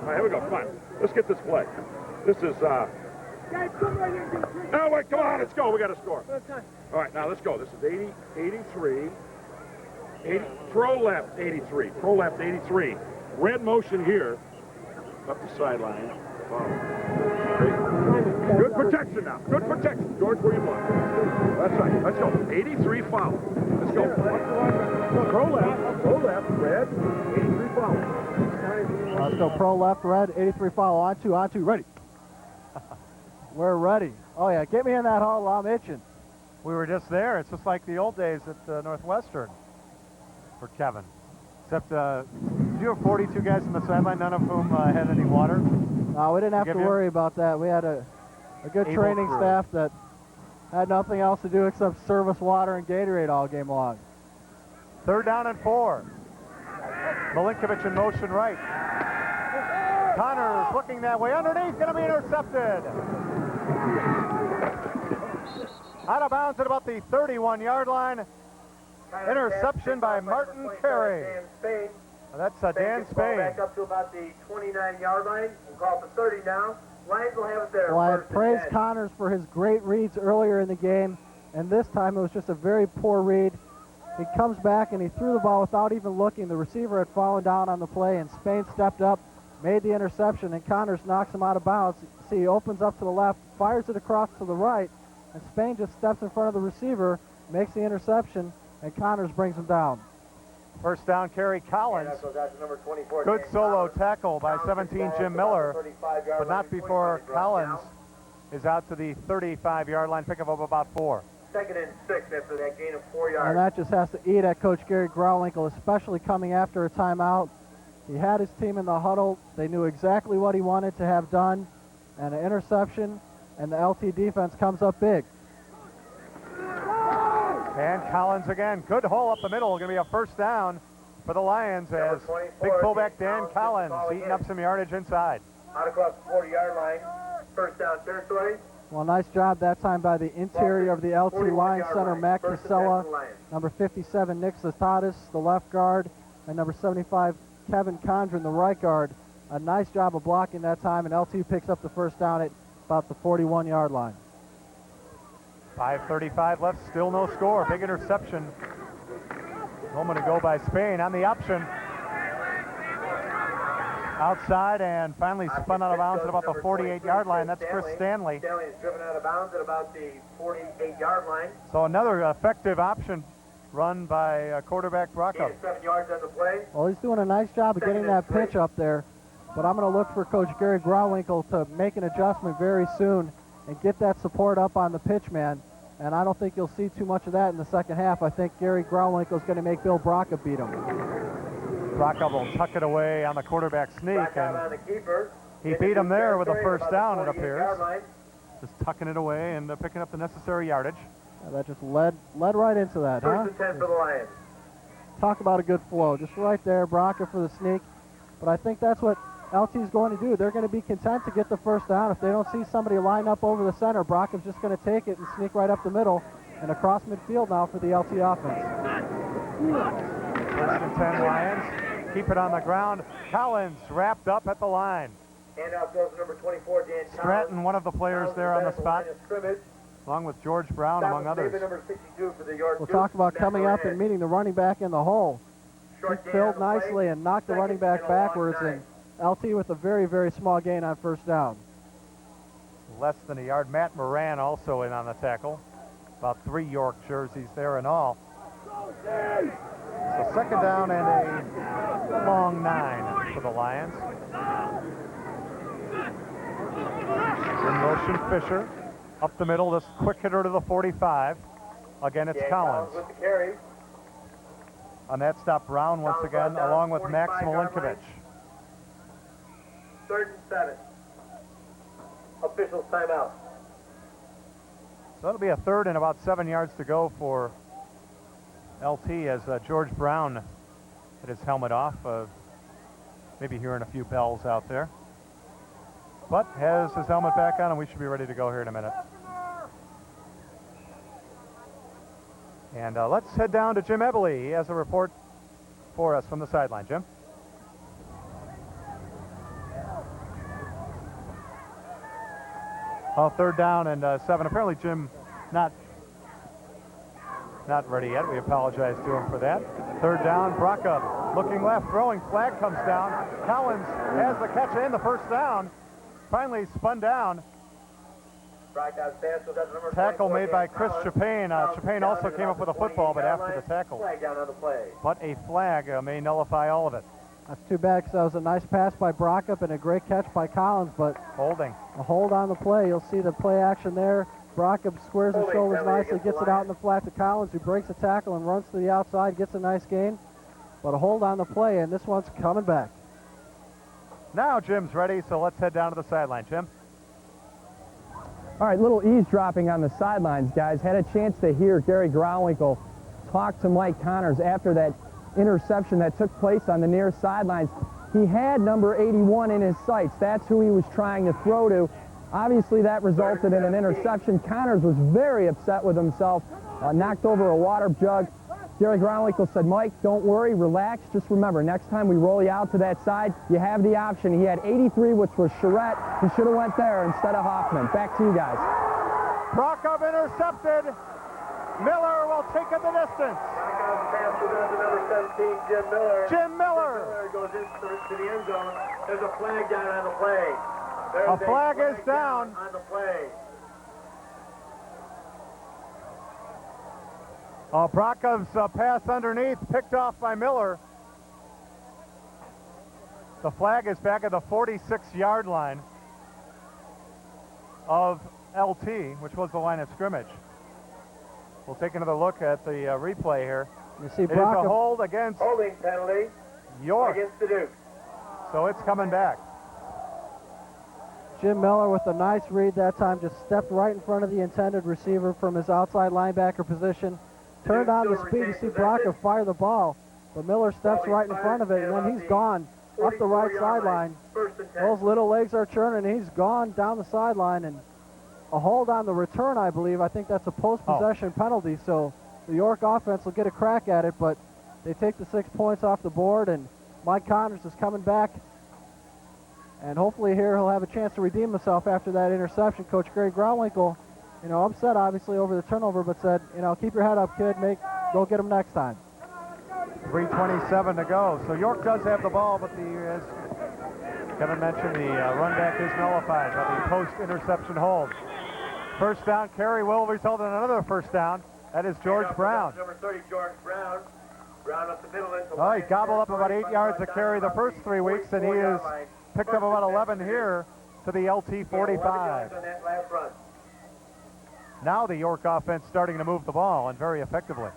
right, here we go. Come on. Let's get this play. This is, no, wait, come on, let's go. We got to score. All right, now let's go. This is 83. Pro left, 83. Pro left, 83. Red motion here. Up the sideline. Good protection now. Good protection. George, where you want. That's right. Let's go. 83 foul. Let's go. Pro left, red, 83 foul. Let's go pro left, red, 83 foul. On two, ready. We're ready. Oh, yeah, get me in that huddle. I'm itching. We were just there. It's just like the old days at Northwestern for Kevin. Except, did you have 42 guys in the sideline, none of whom had any water? No, we didn't have to worry about that. We had a good training staff that had nothing else to do except serve us water and Gatorade all game long. 3rd down and 4. Milinkovic in motion right. Connors looking that way. Underneath, going to be intercepted. Out of bounds at about the 31-yard line. Interception by Martin Carey. That's Dan Spain. Back up to about the 29-yard line. We'll call for 30 now. Lions will have it there. Well, I praised Connors for his great reads earlier in the game, and this time it was just a very poor read. He comes back and he threw the ball without even looking. The receiver had fallen down on the play, and Spain stepped up, made the interception, and Connors knocks him out of bounds. See, he opens up to the left, fires it across to the right, and Spain just steps in front of the receiver, makes the interception, and Connors brings him down. First down, Kerry Collins. Good solo tackle by 17 Jim Miller, but not before Collins is out to the 35-yard line, pickup of about 4. 2nd and 6 after that gain of 4 yards. And that just has to eat at Coach Gary Grauwinkle, especially coming after a timeout. He had his team in the huddle. They knew exactly what he wanted to have done, and an interception, and the LT defense comes up big. And Collins again. Good hole up the middle. Going to be a first down for the Lions as big fullback Dan Collins eating up some yardage inside. Out across the 40-yard line. First down territory. Well, nice job that time by the interior of the LT line center, Matt Casella, number 57, Nick Zatatis, the left guard, and number 75, Kevin Condren, the right guard. A nice job of blocking that time, and LT picks up the first down at about the 41-yard line. 5:35 left, still no score. Big interception. Moment ago by Spain on the option. Outside and finally spun out of bounds at about the 48-yard line. That's Chris Stanley. Stanley is driven out of bounds at about the 48-yard line. So another effective option run by quarterback Brocco. 7 yards on the play. Well, he's doing a nice job of getting that pitch up there, but I'm going to look for Coach Gary Grauwinkle to make an adjustment very soon and get that support up on the pitch man. And I don't think you'll see too much of that in the second half. I think Gary Grauwinkle is going to make Bill Brocca beat him. Brocca will tuck it away on the quarterback sneak, and he beat him there with a first down, it appears. Just tucking it away and picking up the necessary yardage. Yeah, that just led right into that, huh? First and 10 for the Lions. Talk about a good flow. Just right there, Brocca for the sneak. But I think that's what LT is going to do. They're going to be content to get the first down. If they don't see somebody line up over the center, Brocca's just going to take it and sneak right up the middle and across midfield now for the LT offense. First and 10 Lions. Keep it on the ground. Collins wrapped up at the line. And out goes number 24, Dan Stratton, one of the players there on the spot, along with George Brown, among others. Number 62 for the York We'll talk about coming up and meeting the running back in the hole. He filled nicely and knocked the running back backwards, and LT with a very, very small gain on first down. Less than a yard. Matt Moran also in on the tackle. About 3 York jerseys there in all. So second down and a long 9 for the Lions. In motion, Fisher. Up the middle, this quick hitter to the 45. Again, it's Collins. With the carry. On that stop, Brown once again, along with Max Milinkovic. 3rd and 7. Officials timeout. So it'll be a third and about 7 yards to go for LT as George Brown had his helmet off. Maybe hearing a few bells out there. But has his helmet back on, and we should be ready to go here in a minute. And let's head down to Jim Eberle. He has a report for us from the sideline. Jim? Third down and 7. Apparently Jim not ready yet. We apologize to him for that. Third down, Brocca looking left, throwing, flag comes down. Collins has the catch and the first down. Finally spun down. Tackle made by Chris Chapin. Chapin also came up with a football, but after the tackle. But a flag may nullify all of it. That's too bad, because that was a nice pass by Brockup and a great catch by Collins, but holding. A hold on the play. You'll see the play action there. Brockup squares his shoulders nicely, gets it out in the flat to Collins, who breaks the tackle and runs to the outside, gets a nice gain. But a hold on the play, and this one's coming back. Now Jim's ready, so let's head down to the sideline. Jim? All right, little eavesdropping on the sidelines, guys. Had a chance to hear Gary Grauwinkle talk to Mike Connors after that interception that took place on the near sidelines. He had number 81 in his sights. That's who he was trying to throw to. Obviously, that resulted in an interception. Connors was very upset with himself, knocked over a water jug. Gary Grauwinkle said, Mike, don't worry, relax. Just remember, next time we roll you out to that side, you have the option. He had 83, which was Charette. He should have went there instead of Hoffman. Back to you guys. Brockup intercepted. Miller will take it the distance. Number 17, Jim Miller. Jim Miller. Miller goes into the end zone. There's a flag down on the play. A flag is down on the play. Brockup's pass underneath, picked off by Miller. The flag is back at the 46-yard line of LT, which was the line of scrimmage. We'll take another look at the replay here. You see it is a hold against holding penalty York against the Duke. So it's coming back. Jim Miller with a nice read that time, just stepped right in front of the intended receiver from his outside linebacker position. Turned on the speed. You see Brockup fire the ball. But Miller steps right in front of it, and then he's gone up the right sideline. Those little legs are churning. He's gone down the sideline, and a hold on the return, I believe. I think that's a post-possession penalty, so the York offense will get a crack at it, but they take the 6 points off the board, and Mike Connors is coming back, and hopefully here he'll have a chance to redeem himself after that interception. Coach Greg Growinkle, upset obviously over the turnover, but said, keep your head up, kid. Go get him next time. 3:27 to go. So York does have the ball, but as Kevin mentioned, the run back is nullified by the post-interception hold. First down carry will result in another first down. That is George Brown. Number 30, George Brown. Brown up the middle. He gobbled up about 8 yards a carry the first 3 weeks, and he has picked up about 11 here to the LT 45. Now the York offense starting to move the ball, and very effectively.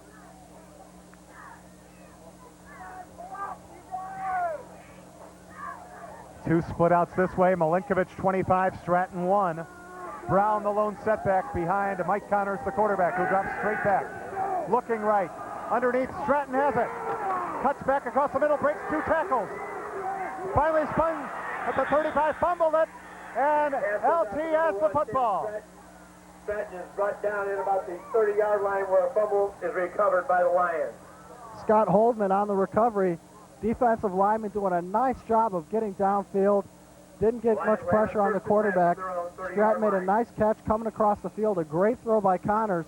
Two split outs this way. Milinkovic 25, Stratton 1. Brown the lone setback behind Mike Connors, the quarterback, who drops straight back. Looking right. Underneath, Stratton has it. Cuts back across the middle, breaks 2 tackles. Finally spun at the 35, fumbled it, and LT has the football. Stratton is brought down at about the 30-yard line where a fumble is recovered by the Lions. Scott Holdman on the recovery. Defensive lineman doing a nice job of getting downfield. Didn't get much pressure on the quarterback. Stratton made a nice catch coming across the field. A great throw by Connors.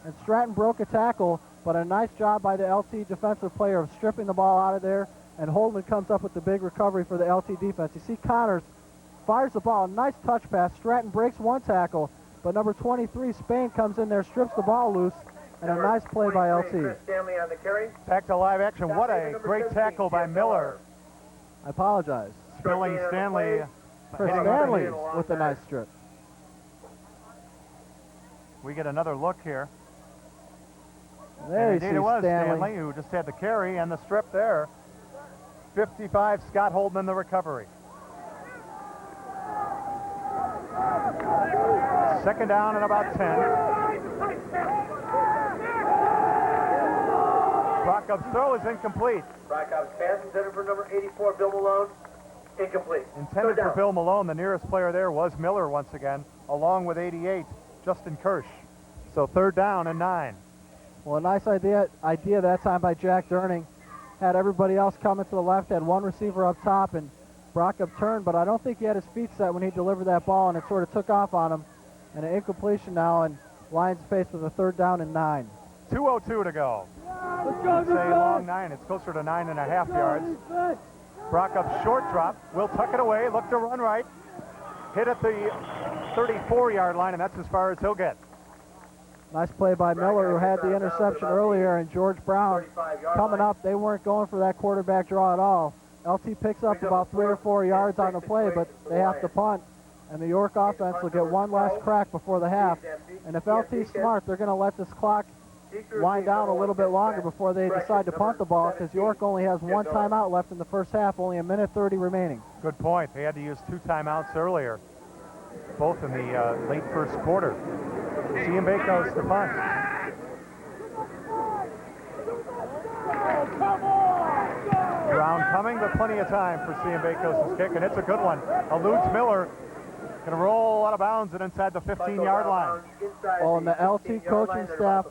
And Stratton broke a tackle, but a nice job by the LT defensive player of stripping the ball out of there. And Holdman comes up with the big recovery for the LT defense. You see Connors fires the ball. Nice touch pass. Stratton breaks 1 tackle, but number 23, Spain, comes in there, strips the ball loose, and a nice play by LT. Stanley on the carry. Back to live action. What a great tackle by Miller. I apologize. Spilling Stanley. For Stanley with a nice strip. We get another look here. There you indeed see it was Stanley, who just had the carry and the strip there. 55, Scott Holdman, the recovery. Second down and about 10. Brockup's throw is incomplete. Brockup's pass intended for number 84, Bill Malone. Incomplete. Intended for Bill Malone. The nearest player there was Miller once again, along with 88, Justin Kirsch. So third down and 9. Well, a nice idea that time by Jack Durning. Had everybody else coming to the left, had 1 receiver up top, and Brockup turned, but I don't think he had his feet set when he delivered that ball, and it sort of took off on him. And an incompletion now, and Lions faced with a third down and 9. 2:02 to go. It's a long 9. It's closer to 9.5 yards. Brockup's short drop. Will tuck it away. Look to run right. Hit at the 34-yard line, and that's as far as he'll get. Nice play by Miller, who had the interception earlier, and George Brown coming up. They weren't going for that quarterback draw at all. LT picks up about 3 or 4 yards on the play, but they have to punt, and the York offense will get one last crack before the half. And if LT's smart, they're going to let this clock wind down a little bit longer before they decide to punt the ball, because York only has 1 timeout left in the first half, only 1:30 remaining. Good point. They had to use 2 timeouts earlier, both in the late first quarter. Ciambekos to punt. Brown coming, but plenty of time for Ciambekos' kick, and it's a good one. Eludes Miller. Going to roll out of bounds and inside the 15-yard line. Well, and the LT coaching staff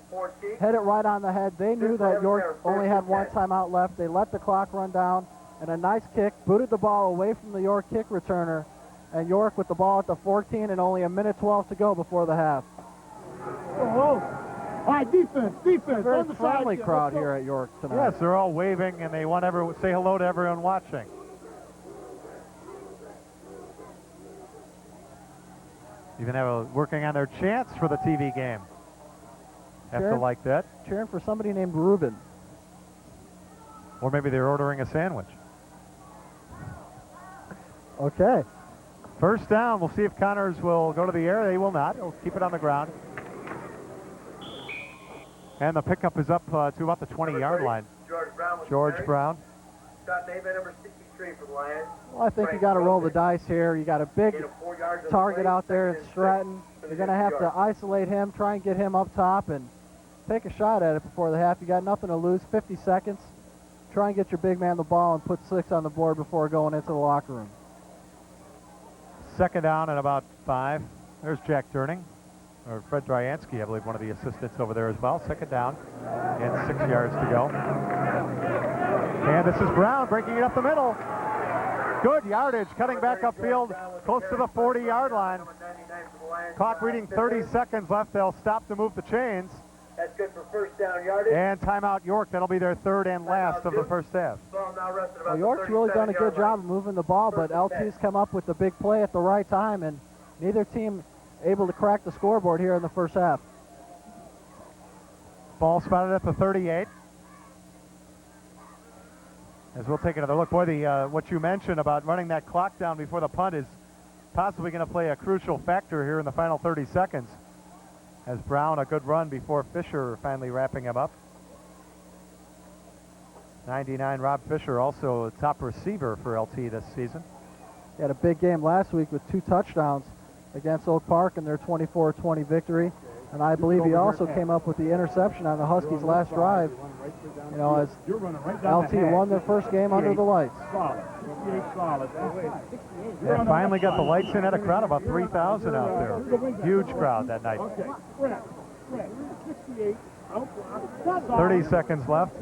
hit it right on the head. They knew that York only had 1 timeout left. They let the clock run down, and a nice kick, booted the ball away from the York kick returner, and York with the ball at the 14 and only 1:12 to go before the half. All right, defense. Very friendly crowd here at York tonight. Yes, they're all waving, and they want to say hello to everyone watching. Even working on their chants for the TV game. Have to like that. Cheering for somebody named Ruben. Or maybe they're ordering a sandwich. Okay. First down. We'll see if Connors will go to the air. They will not. He'll keep it on the ground. And the pickup is up to about the 20-yard line. George Brown. Scott David, number 63 for the Lions. Well, I think you got to roll the dice here. You got a big target out there in Stratton. You're going to have to isolate him, try and get him up top, and take a shot at it before the half. You got nothing to lose. 50 seconds. try and get your big man the ball and put 6 on the board before going into the locker room. Second down and about 5. There's Jack Durning, or Fred Dryansky, I believe, one of the assistants over there as well. Second down and 6 yards to go. And this is Brown breaking it up the middle. Good yardage, cutting back upfield, close to the 40-yard line. Clock reading 30 seconds left. They'll stop to move the chains. That's good for first down yardage. And timeout York. That'll be their third and last of the first half. Well, York's really done a good job of moving the ball, but LT's come up with the big play at the right time, and neither team able to crack the scoreboard here in the first half. Ball spotted at the 38. As we'll take another look. Boy, what you mentioned about running that clock down before the punt is possibly going to play a crucial factor here in the final 30 seconds. As Brown, a good run before Fisher finally wrapping him up. 99 Rob Fisher, also a top receiver for LT this season. He had a big game last week with 2 touchdowns against Oak Park in their 24-20 victory. And I believe he also came up with the interception on the Huskies' last drive, you know, as LT won their first game under the lights. They finally got the lights in at a crowd, about 3,000 out there. Huge crowd that night. 30 seconds left.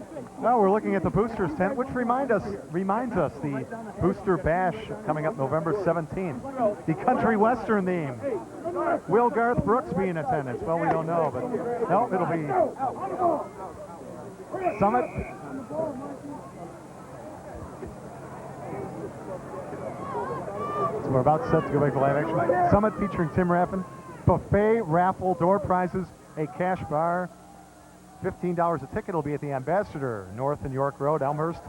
Now we're looking at the Boosters tent, which reminds us the Booster Bash coming up November 17th. The country western theme. Will Garth Brooks be in attendance? Well, we don't know, but no, it'll be Summit. So we're about set to go back to live action. Summit featuring Tim Raffin. Buffet, raffle, door prizes, a cash bar. $15 a ticket will be at the Ambassador, North and York Road, Elmhurst,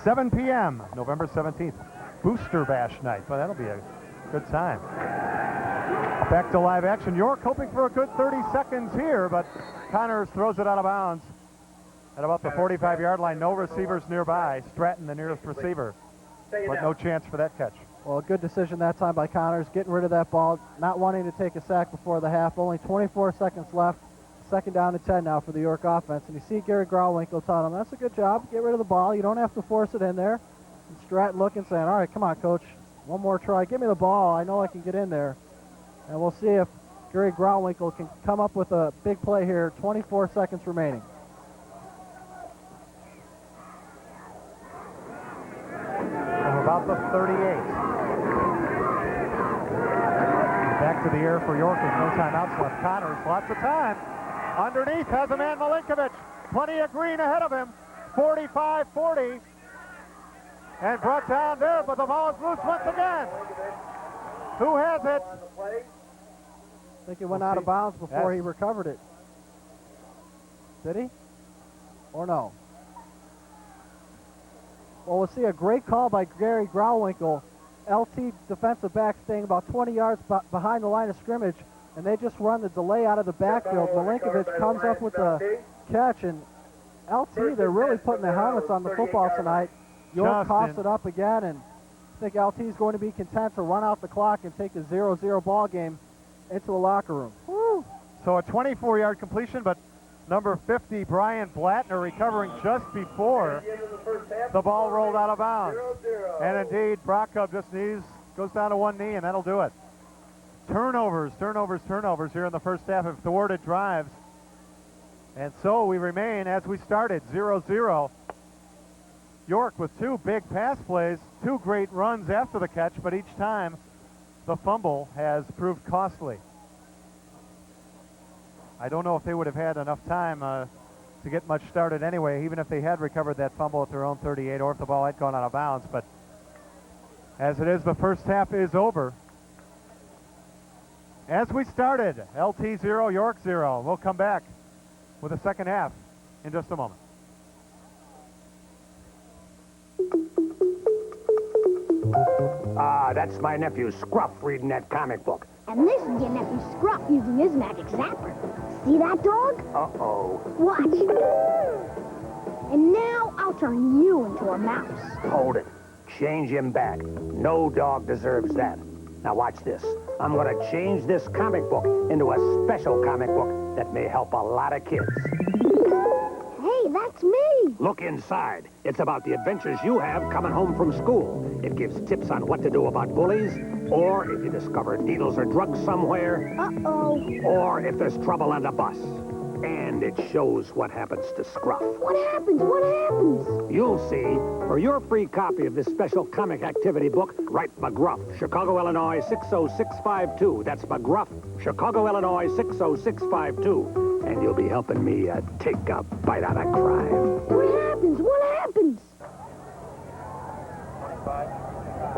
7 p.m., November 17th. Booster Bash night. Well, that'll be a good time. Back to live action. York hoping for a good 30 seconds here, but Connors throws it out of bounds at about the 45-yard line. No receivers nearby. Stratton, the nearest receiver, but no chance for that catch. Well, a good decision that time by Connors, getting rid of that ball, not wanting to take a sack before the half. Only 24 seconds left. Second down and 10 now for the York offense. And you see Gary Grauwinkle telling him, that's a good job. Get rid of the ball. You don't have to force it in there. And Stratton looking, saying, all right, come on, coach. One more try. Give me the ball. I know I can get in there. And we'll see if Gary Grauwinkle can come up with a big play here. 24 seconds remaining. From about the 38. Back to the air for York with no timeouts left. Connors, lots of time. Underneath has a man, Milinkovic. Plenty of green ahead of him. 45-40. And brought down there, but the ball is loose once again. Who has it? I think it went out of bounds before he recovered it. Did he? Or no? Well, we'll see a great call by Gary Grauwinkle. LT defensive back staying about 20 yards behind the line of scrimmage, and they just run the delay out of the backfield. Milinkovic comes up with the catch, and LT, they're really putting their helmets on the football tonight. York coughs it up again, and I think LT is going to be content to run out the clock and take the 0-0 ball game into the locker room. Woo. So a 24-yard completion, but number 50, Brian Blattner, recovering just before the ball rolled out of bounds. And indeed, Brockup just goes down to one knee, and that'll do it. Turnovers here in the first half of thwarted drives. And so we remain, as we started, 0-0. York with 2 big pass plays, 2 great runs after the catch, but each time the fumble has proved costly. I don't know if they would have had enough time to get much started anyway, even if they had recovered that fumble at their own 38 or if the ball had gone out of bounds. But as it is, the first half is over. As we started, LT 0, York 0. We'll come back with the second half in just a moment. That's my nephew Scruff reading that comic book. And this is your nephew Scruff using his magic zapper. See that, dog? Uh-oh. Watch. And now I'll turn you into a mouse. Hold it. Change him back. No dog deserves that. Now watch this. I'm going to change this comic book into a special comic book that may help a lot of kids. Hey, that's me. me. Look inside. It's about the adventures you have coming home from school. It gives tips on what to do about bullies, or if you discover needles or drugs somewhere, Uh-oh. or if there's trouble on the bus. And it shows what happens to Scruff. What happens? What happens? You'll see. For your free copy of this special comic activity book, write McGruff, Chicago, Illinois, 60652. That's McGruff, Chicago, Illinois, 60652. And you'll be helping me take a bite out of crime. What happens? What happens?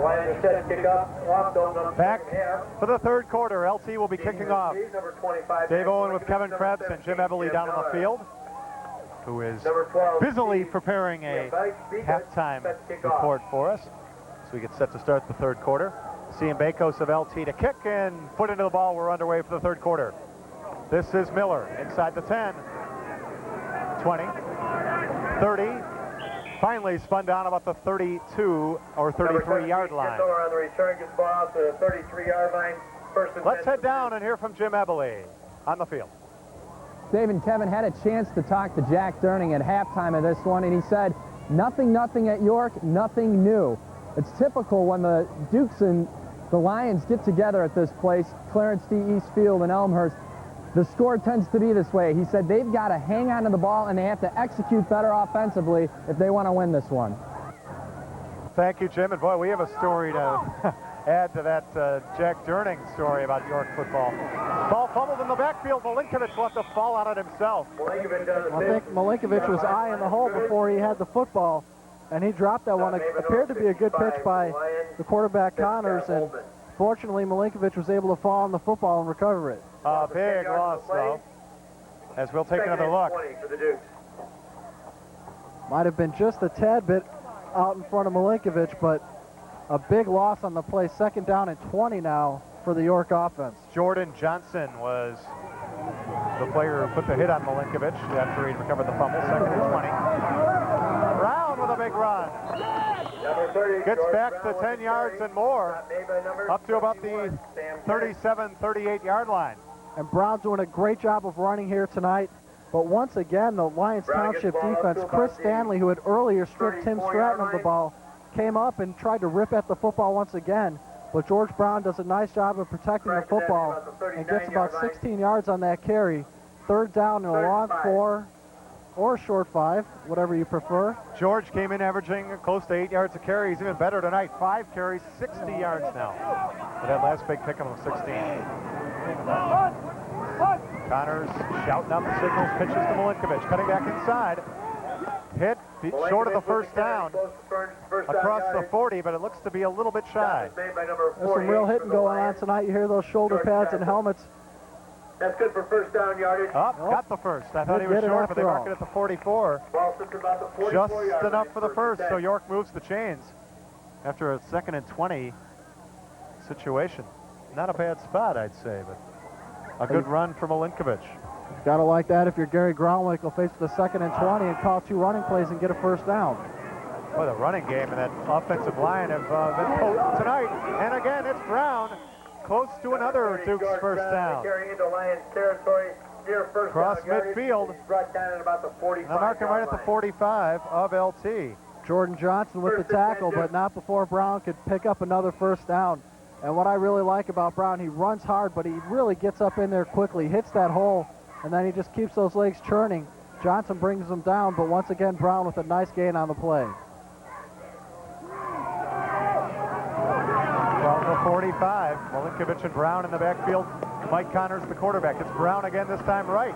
Lions set kick up. Back for the third quarter. LT will be kicking off. Dave Owen with Kevin Krebs and Jim Eberle down on the field, who is busily preparing a halftime report for us. So we get set to start the third quarter. Cian Bakos of LT to kick and put into the ball. We're underway for the third quarter. This is Miller inside the 10. 20. 30. Finally spun down about the 32 or 33-yard line. On the return, gets ball out to the 33-yard line. Let's head down and hear from Jim Eberle on the field. Dave and Kevin had a chance to talk to Jack Durning at halftime of this one, and he said, nothing at York, nothing new. It's typical when the Dukes and the Lions get together at this place, Clarence D. East Field in Elmhurst. The score tends to be this way. He said they've got to hang on to the ball and they have to execute better offensively if they want to win this one. Thank you, Jim. And boy, we have a story to add to that Jack Durning story about York football. Ball fumbled in the backfield. Milinkovic left a fall on it himself. I think Milinkovic was eyeing the hole before he had the football, and he dropped that one. It appeared to be a good pitch by the quarterback Connors, and fortunately Milinkovic was able to fall on the football and recover it. A big loss, though, as we'll take another look. Might have been just a tad bit out in front of Milinkovic, but a big loss on the play. Second down and 20 now for the York offense. Jordan Johnson was the player who put the hit on Milinkovic after he recovered the fumble. Second and 20. Brown with a big run. Gets back to 10 yards and more, up to about the 37, 38-yard line. And Brown doing a great job of running here tonight. But once again, the Lyons Township defense, Chris Stanley, who had earlier stripped Tim Stratton of the ball, came up and tried to rip at the football once again. But George Brown does a nice job of protecting the football and gets about 16 yards on that carry. Third down and a long 4 or a short 5, whatever you prefer. George came in averaging close to 8 yards a carry. He's even better tonight. 5 carries, 60 yards now. But that last big pick of 16. Connors shouting out the signals, pitches to Milinkovic, cutting back inside. Hit short of the first down across the 40, but it looks to be a little bit shy. There's some real hitting going on tonight. You hear those shoulder pads and helmets. That's good for first down yardage. Got the first. I thought he was short, but they marked it at the 44. Just enough for the first, so York moves the chains after a 2nd and 20 situation. Not a bad spot, I'd say, but a good run for Milinkovic. Gotta like that if you're Gary Grounwinkle, face the 2nd and 20 and call 2 running plays and get a first down. Well, the running game and that offensive line have been potent tonight. And again, it's Brown close to another Duke's first down. Cross midfield. And I'm marking right at the 45 of LT. Jordan Johnson with the tackle, but not before Brown could pick up another first down. And what I really like about Brown, he runs hard, but he really gets up in there quickly, hits that hole, and then he just keeps those legs churning. Johnson brings him down, but once again, Brown with a nice gain on the play. From the 45, Milinkovic and Brown in the backfield. Mike Connors, the quarterback. It's Brown again, this time right.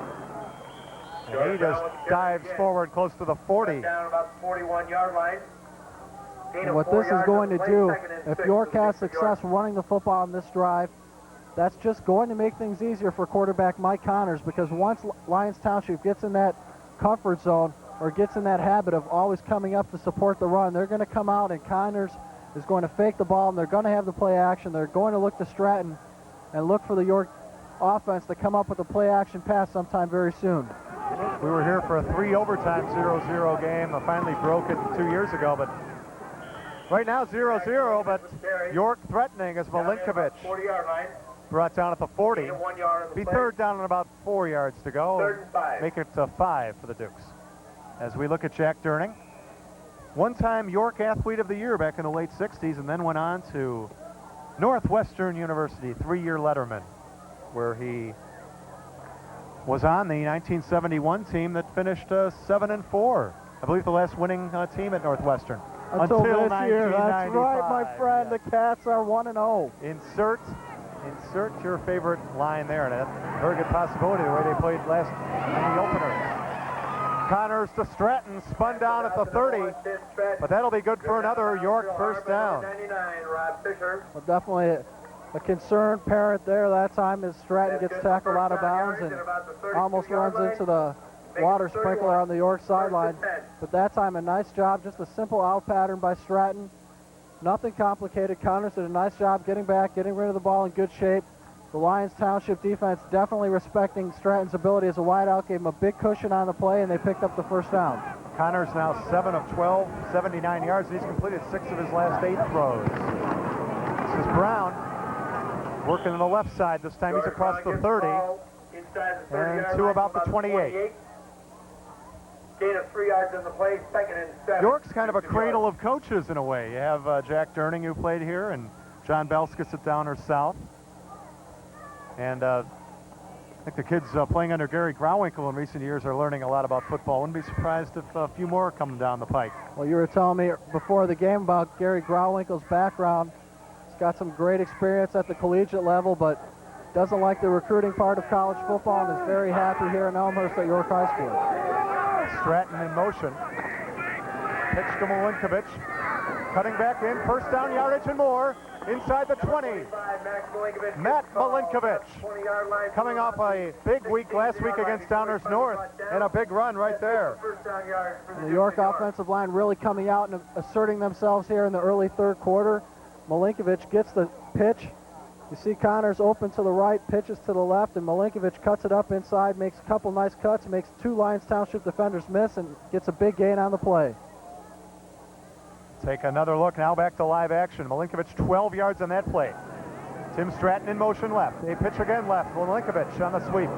And he just dives forward close to the 40. Down about the 41-yard line. And what this is going to do, if York has success running the football on this drive, that's just going to make things easier for quarterback Mike Connors, because once Lyons Township gets in that comfort zone or gets in that habit of always coming up to support the run, they're going to come out and Connors is going to fake the ball and they're going to have the play action. They're going to look to Stratton and look for the York offense to come up with a play action pass sometime very soon. We were here for a 3 overtime 0-0 game. I finally broke it 2 years ago, but right now 0-0, but York threatening as Milinkovic brought down at the 40. Be third down and about 4 yards to go. Make it to 5 for the Dukes. as we look at Jack Durning. One-time York Athlete of the Year back in the late 60s, and then went on to Northwestern University, 3-year letterman, where he was on the 1971 team that finished 7-4. I believe the last winning team at Northwestern. Until this year, that's right, my friend. Yes. The Cats are 1-0. Insert your favorite line there, and that's a very good possibility the way they played last in the opener. Connors to Stratton, spun down at the 30, but that'll be good for another York first down. Well, definitely a concerned parent there that time as Stratton gets tackled out of bounds and almost runs into the water sprinkler on the York sideline. But that time, a nice job, just a simple out pattern by Stratton. Nothing complicated. Connors did a nice job getting back, getting rid of the ball in good shape. The Lyons Township defense definitely respecting Stratton's ability as a wideout, gave him a big cushion on the play, and they picked up the first down. Connors now 7 of 12, 79 yards, and he's completed 6 of his last 8 throws. This is Brown working on the left side. This time he's across the 30 and to about the 28. Gain of 3 yards in the play, 2nd and 7. York's kind of a cradle of coaches in a way. You have Jack Durning, who played here, and John Belskis at Downers South. And I think the kids playing under Gary Grauwinkle in recent years are learning a lot about football. Wouldn't be surprised if a few more come down the pike. Well, you were telling me before the game about Gary Grauwinkle's background. He's got some great experience at the collegiate level, but doesn't like the recruiting part of college football and is very happy here in Elmhurst at York High School. Stratton in motion. Pitch to Milinkovic. Cutting back in. First down yardage and more. Inside the 20. Matt Milinkovic coming off a big week last week against Downers North and a big run right there. And the York offensive line really coming out and asserting themselves here in the early third quarter. Milinkovic gets the pitch. You see Connors open to the right, pitches to the left, and Milinkovic cuts it up inside, makes a couple nice cuts, makes 2 Lyons Township defenders miss, and gets a big gain on the play. Take another look now back to live action. Milinkovic 12 yards on that play. Tim Stratton in motion left. They pitch again left. Milinkovic on the sweep.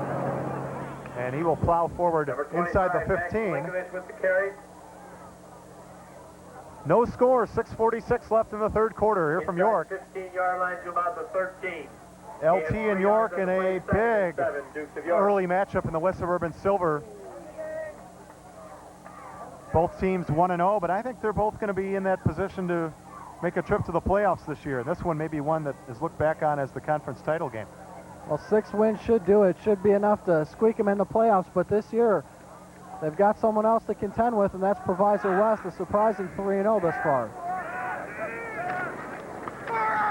And he will plow forward inside the 15. No score, 6:46 left in the third quarter here from York. 15-yard line to about the 13. LT and York in a big early matchup in the West Suburban Silver. Both teams 1-0, but I think they're both going to be in that position to make a trip to the playoffs this year. This one may be one that is looked back on as the conference title game. Well, 6 wins should do it. Should be enough to squeak them in the playoffs, but this year they've got someone else to contend with, and that's Proviso West, a surprising 3-0 thus far.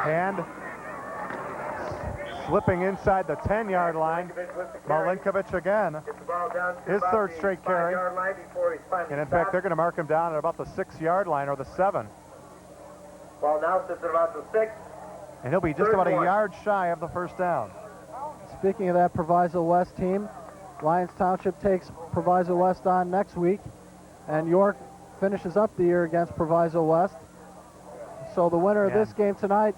And slipping inside the 10-yard line, Milinkovic again, his third straight carry. And in fact, they're going to mark him down at about the 6-yard line or the 7. Ball now sits at about the 6. And he'll be just about a yard shy of the first down. Speaking of that Proviso West team, Lyons Township takes Proviso West on next week, and York finishes up the year against Proviso West. So the winner of this game tonight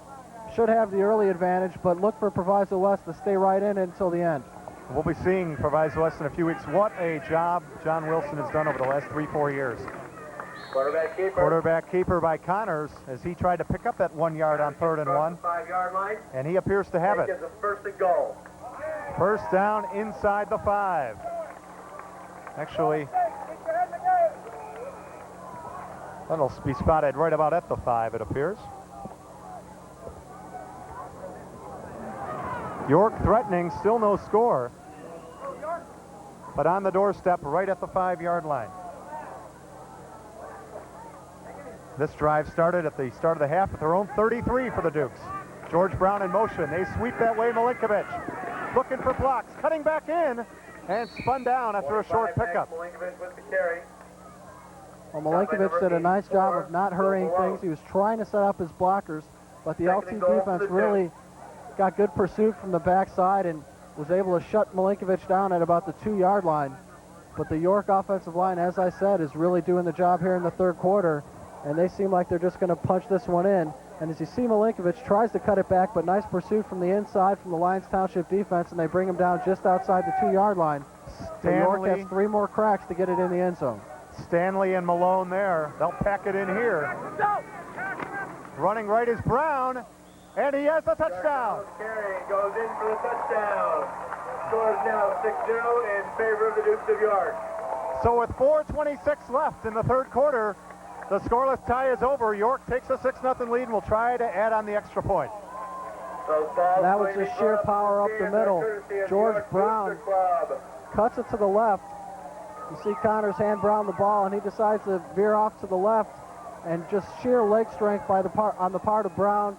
should have the early advantage, but look for Proviso West to stay right in until the end. We'll be seeing Proviso West in a few weeks. What a job John Wilson has done over the last 3-4 years. Quarterback keeper. Quarterback keeper by Connors as he tried to pick up that 1 yard on 3rd and 1. 5-yard line. And he appears to have it. It's a first and goal. First down inside the 5. Actually, that'll be spotted right about at the 5, it appears. York threatening, still no score, but on the doorstep right at the 5-yard line. This drive started at the start of the half at their own 33 for the Dukes. George Brown in motion. They sweep that way. Milinkovic looking for blocks, cutting back in, and spun down after a short pickup. Milinkovic with the carry. Well, Milinkovic did a nice job of not hurrying things. He was trying to set up his blockers, but the LT defense really got good pursuit from the backside and was able to shut Milinkovic down at about the 2-yard line. But the York offensive line, as I said, is really doing the job here in the third quarter, and they seem like they're just going to punch this one in. And as you see, Milinkovic tries to cut it back, but nice pursuit from the inside from the Lyons Township defense, and they bring him down just outside the 2-yard line. So York has 3 more cracks to get it in the end zone. Stanley and Malone there. They'll pack it in here. Running right is Brown, and he has a touchdown. Carry goes in for the touchdown. Score is now 6-0 in favor of the Dukes of York. So with 4:26 left in the third quarter, the scoreless tie is over. York takes a 6-0 lead and will try to add on the extra point. That was just sheer power up the middle. George Brown cuts it to the left. You see Connors hand Brown the ball, and he decides to veer off to the left, and just sheer leg strength on the part of Brown.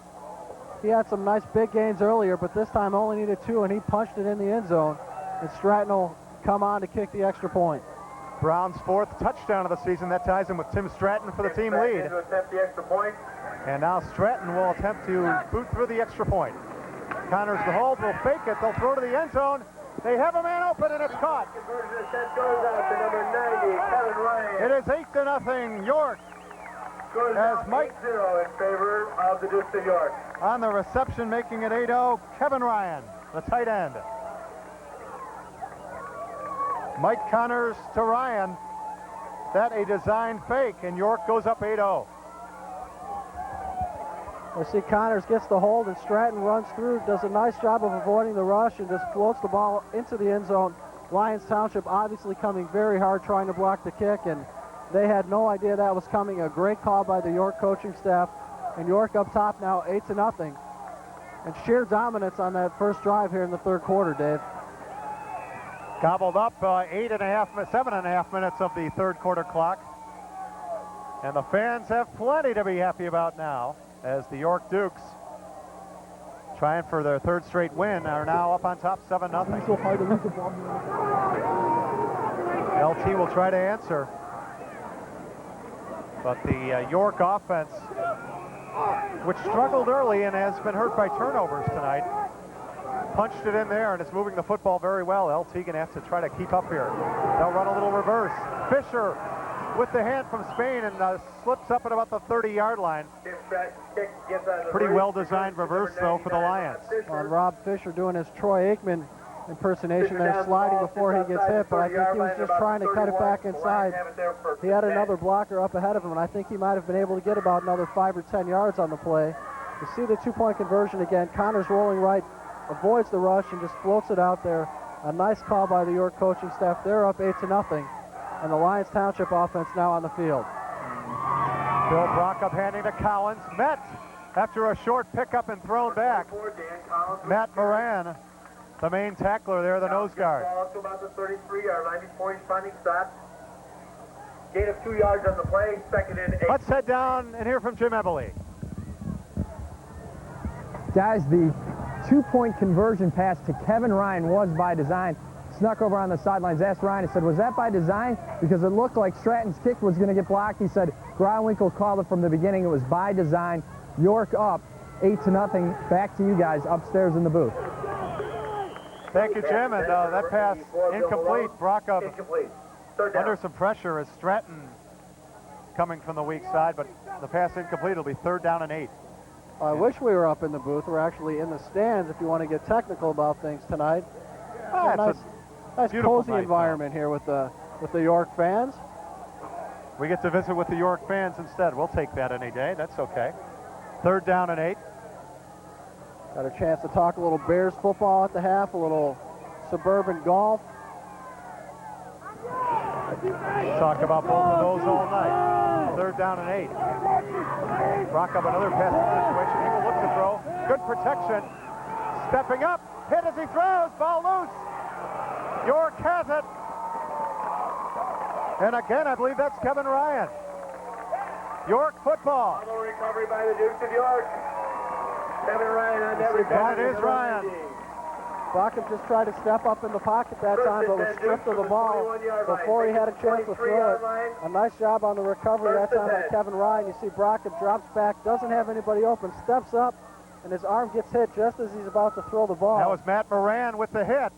He had some nice big gains earlier, but this time only needed 2, and he punched it in the end zone. And Stratton will come on to kick the extra point. Brown's 4th touchdown of the season. That ties him with Tim Stratton for the team lead. To attempt the extra point. And now Stratton will attempt to boot through the extra point. Connors the hold, will fake it. They'll throw to the end zone. They have a man open, and it's caught. Conversion attempt goes out to number 90, Kevin Ryan. It is 8-0 York. Scores As Mike 8-0 in favor of the Dukes of York. On the reception, making it 8-0, Kevin Ryan, the tight end. Mike Connors to Ryan. That a design fake, and York goes up 8-0. We see Connors gets the hold, and Stratton runs through, does a nice job of avoiding the rush, and just floats the ball into the end zone. Lyons Township obviously coming very hard trying to block the kick, and they had no idea that was coming. A great call by the York coaching staff, and York up top now 8-0. And sheer dominance on that first drive here in the third quarter, Dave. Gobbled up 7.5 minutes of the third quarter clock. And the fans have plenty to be happy about now, as the York Dukes, trying for their 3rd straight win, are now up on top 7-0. LT will try to answer. But the York offense, which struggled early and has been hurt by turnovers tonight, punched it in there and is moving the football very well. LT going to have to try to keep up here. They'll run a little reverse. Fisher with the hand from Spain and slips up at about the 30-yard line. Pretty well-designed reverse, though, for the Lions. And Rob Fisher doing his Troy Aikman impersonation there, sliding before he gets hit, but I think he was just trying to cut it back inside. He had another blocker up ahead of him, and I think he might have been able to get about another 5 or 10 yards on the play. You see the 2-point conversion again. Connors rolling right, avoids the rush, and just floats it out there. A nice call by the York coaching staff. They're up 8-0. And the Lyons Township offense now on the field. Bill Brockup handing to Collins. Met after a short pickup and thrown back. Matt Moran, the main tackler there, the nose guard. Ball to about the 33-yard line before he's finding spot. Gain of 2 yards on the play, 2nd and 8. Let's head down and hear from Jim Eberle. Guys, the 2-point conversion pass to Kevin Ryan was by design. Snuck over on the sidelines, asked Ryan, he said, was that by design? Because it looked like Stratton's kick was going to get blocked. He said, Groundwinkle called it from the beginning. It was by design. York up 8-0. Back to you guys upstairs in the booth. Thank you, Jim. And that pass incomplete. Brockup under some pressure as Stratton coming from the weak side, but the pass incomplete. It'll be 3rd down and 8. I wish we were up in the booth. We're actually in the stands if you want to get technical about things tonight. Nice cozy environment here with the York fans. We get to visit with the York fans instead. We'll take that any day. That's okay. 3rd down and 8. Got a chance to talk a little Bears football at the half, a little suburban golf. Talk about both of those all night. 3rd down and 8. Brockup another passing situation. He will look to throw. Good protection. Stepping up. Hit as he throws. Ball loose. York has it. And again, I believe that's Kevin Ryan. York football. Recovery by the Dukes of York. Kevin Ryan on that recovery. That is Ryan. Brockup just tried to step up in the pocket that time, but was stripped of the ball before he had a chance to throw it. A nice job on the recovery that time by Kevin Ryan. You see Brockup drops back, doesn't have anybody open, steps up, and his arm gets hit just as he's about to throw the ball. That was Matt Moran with the hit.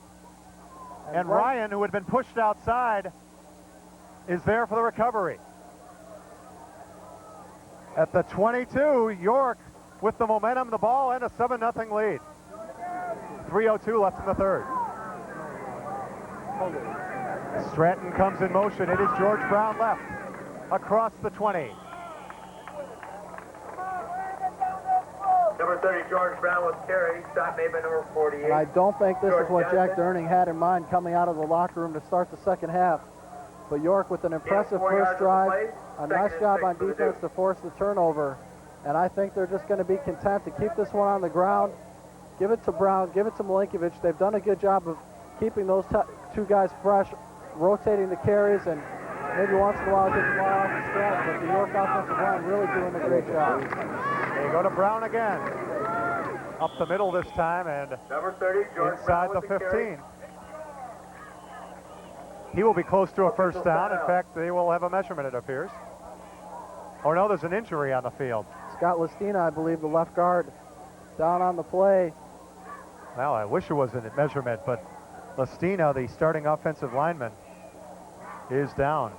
And Ryan, who had been pushed outside, is there for the recovery. At the 22, York with the momentum, the ball, and a 7-0 lead. 3:02 left in the third. Stratton comes in motion. It is George Brown left. Across the 20. Number 30, George Brown with carry. Stop made by number 48. And I don't think this is what George Jack Durning had in mind coming out of the locker room to start the second half. But York with an impressive first drive, a nice job on defense to force the turnover. And I think they're just going to be content to keep this one on the ground. Give it to Brown, give it to Milinkovic. They've done a good job of keeping those two guys fresh, rotating the carries, and maybe once in a while get the ball off the stretch. But the York offensive line really doing a great job. They go to Brown again. Up the middle this time and number 30, George inside Brown the with 15. He will be close to a first down. In fact, they will have a measurement, it appears. Oh, no, there's an injury on the field. Scott Listina, I believe, the left guard, down on the play. Well, I wish it was a measurement, but Listina, the starting offensive lineman, is down.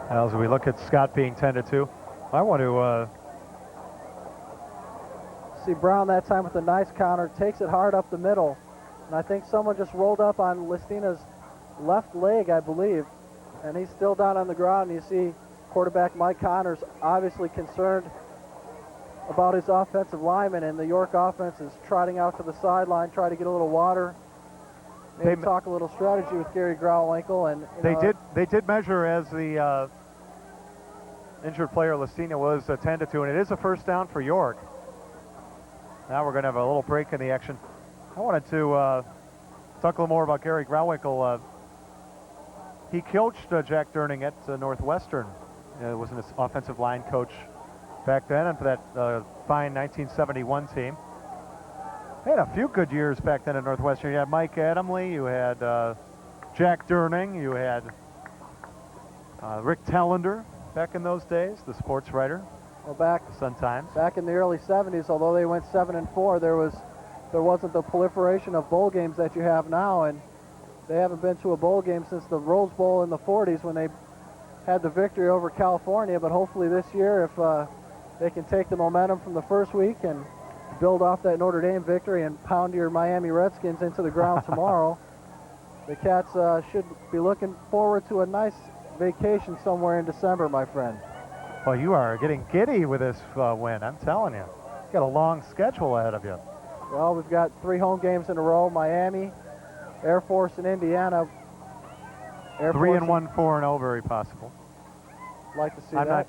As we look at Scott being tended to, I want to see Brown that time with a nice counter, takes it hard up the middle, and I think someone just rolled up on Listina's left leg, I believe, and he's still down on the ground. And you see quarterback Mike Connors obviously concerned about his offensive lineman, and the York offense is trotting out to the sideline, try to get a little water, maybe talk a little strategy with Gary Grauwinkle. And they did measure as the injured player Listina was attended to, and it is a first down for York. Now we're going to have a little break in the action. I wanted to talk a little more about Gary Grauwinkle. He coached Jack Durning at Northwestern. Was an offensive line coach back then, and for that fine 1971 team. They had a few good years back then at Northwestern. You had Mike Adamley, you had Jack Durning, you had Rick Tellender back in those days, the sports writer. Well, back in the early 70s, although they went 7-4, there wasn't the proliferation of bowl games that you have now, and they haven't been to a bowl game since the Rose Bowl in the 40s when they had the victory over California. But hopefully this year, if they can take the momentum from the first week and build off that Notre Dame victory and pound your Miami Redskins into the ground tomorrow, the Cats should be looking forward to a nice vacation somewhere in December, my friend. Well, you are getting giddy with this win, I'm telling you. You've got a long schedule ahead of you. Well, we've got 3 home games in a row: Miami, Air Force, and Indiana. 3-1, 4-0, very possible. Like to see I'm that.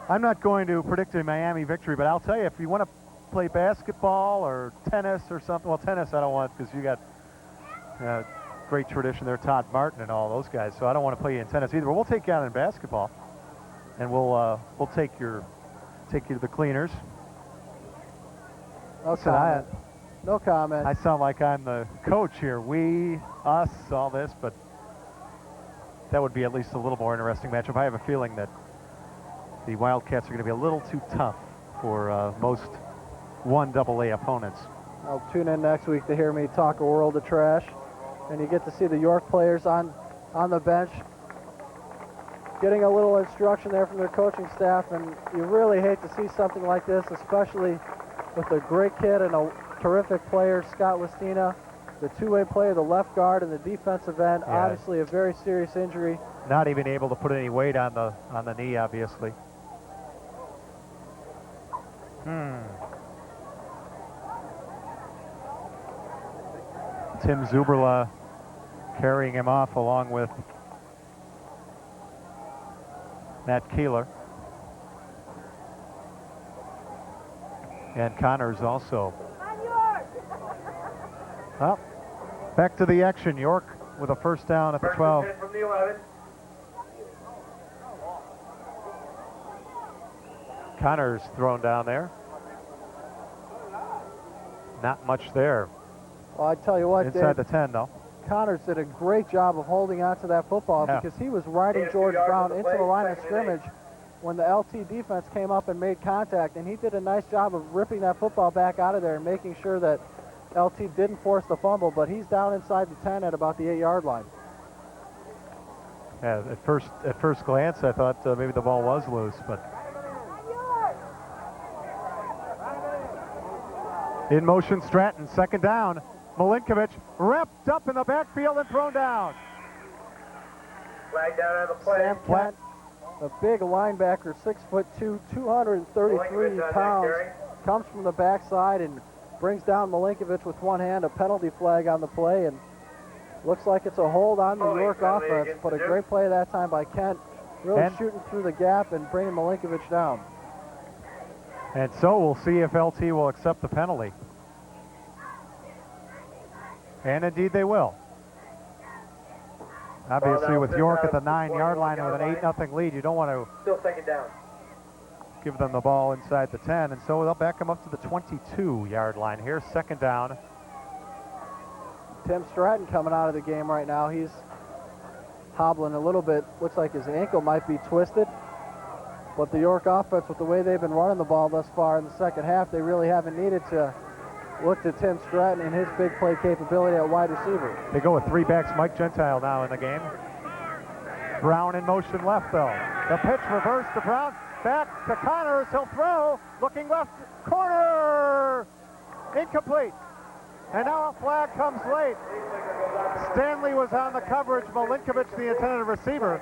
I'm not going to predict a Miami victory, but I'll tell you, if you want to play basketball or tennis or something, well, tennis I don't want because you got great tradition there, Todd Martin and all those guys. So I don't want to play you in tennis either. But we'll take you out in basketball, and we'll take you to the cleaners. No comment. No comment. I sound like I'm the coach here. We, us, all this, but that would be at least a little more interesting matchup. I have a feeling that the Wildcats are going to be a little too tough for most 1AA opponents. I'll tune in next week to hear me talk a world of trash, and you get to see the York players on the bench getting a little instruction there from their coaching staff, and you really hate to see something like this, especially with a great kid and a terrific player, Scott Listina, the two-way player, the left guard, and the defensive end. Yeah. Obviously a very serious injury. Not even able to put any weight on the knee, obviously. Tim Zuberla carrying him off along with Matt Keeler. And Connors also. Well, back to the action. York with a first down at the 12. From the 11. Connors thrown down there. Not much there. Well, I tell you what, inside Dave, the 10, though. Connors did a great job of holding on to that football because he was riding George Brown into the line of scrimmage when the LT defense came up and made contact, and he did a nice job of ripping that football back out of there and making sure that LT didn't force the fumble, but he's down inside the 10 at about the 8-yard line. Yeah, at first glance, I thought maybe the ball was loose, but In motion, Stratton, second down. Milinkovic wrapped up in the backfield and thrown down. Flag down on the play. Sam Kent, a big linebacker, 6'2", 233 pounds, comes from the backside and brings down Milinkovic with one hand. A penalty flag on the play, and looks like it's a hold on the York offense, but a great play that time by Kent, really shooting through the gap and bringing Milinkovic down. And so we'll see if LT will accept the penalty. And indeed they will. Obviously, with York at the 9-yard line with an 8-0 lead, you don't want to Still second down. give them the ball inside the 10, and so they'll back them up to the 22-yard line here. Second down. Tim Stratton coming out of the game right now. He's hobbling a little bit. Looks like his ankle might be twisted. But the York offense, with the way they've been running the ball thus far in the second half, they really haven't needed to look to Tim Stratton and his big play capability at wide receiver. They go with 3 backs. Mike Gentile now in the game. Brown in motion left, though. The pitch reversed to Brown. Back to Connors. He'll throw. Looking left corner. Incomplete. And now a flag comes late. Stanley was on the coverage. Milinkovic, the intended receiver.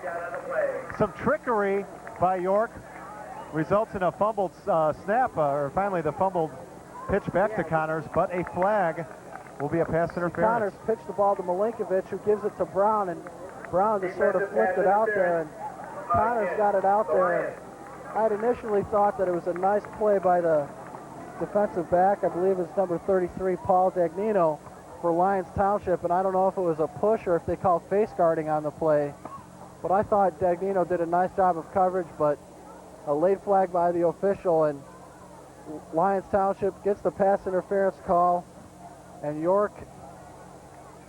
Some trickery by York results in a fumbled snap, or finally the fumbled pitch back to Connors, but a flag will be a pass interference. Connors pitched the ball to Milinkovic, who gives it to Brown, and Brown just sort of flipped it out there, and Connors got it out there. And I'd initially thought that it was a nice play by the defensive back, I believe it's number 33, Paul Dagnino, for Lyons Township, and I don't know if it was a push or if they called face guarding on the play, but I thought Dagnino did a nice job of coverage, but a late flag by the official, and Lyons Township gets the pass interference call, and York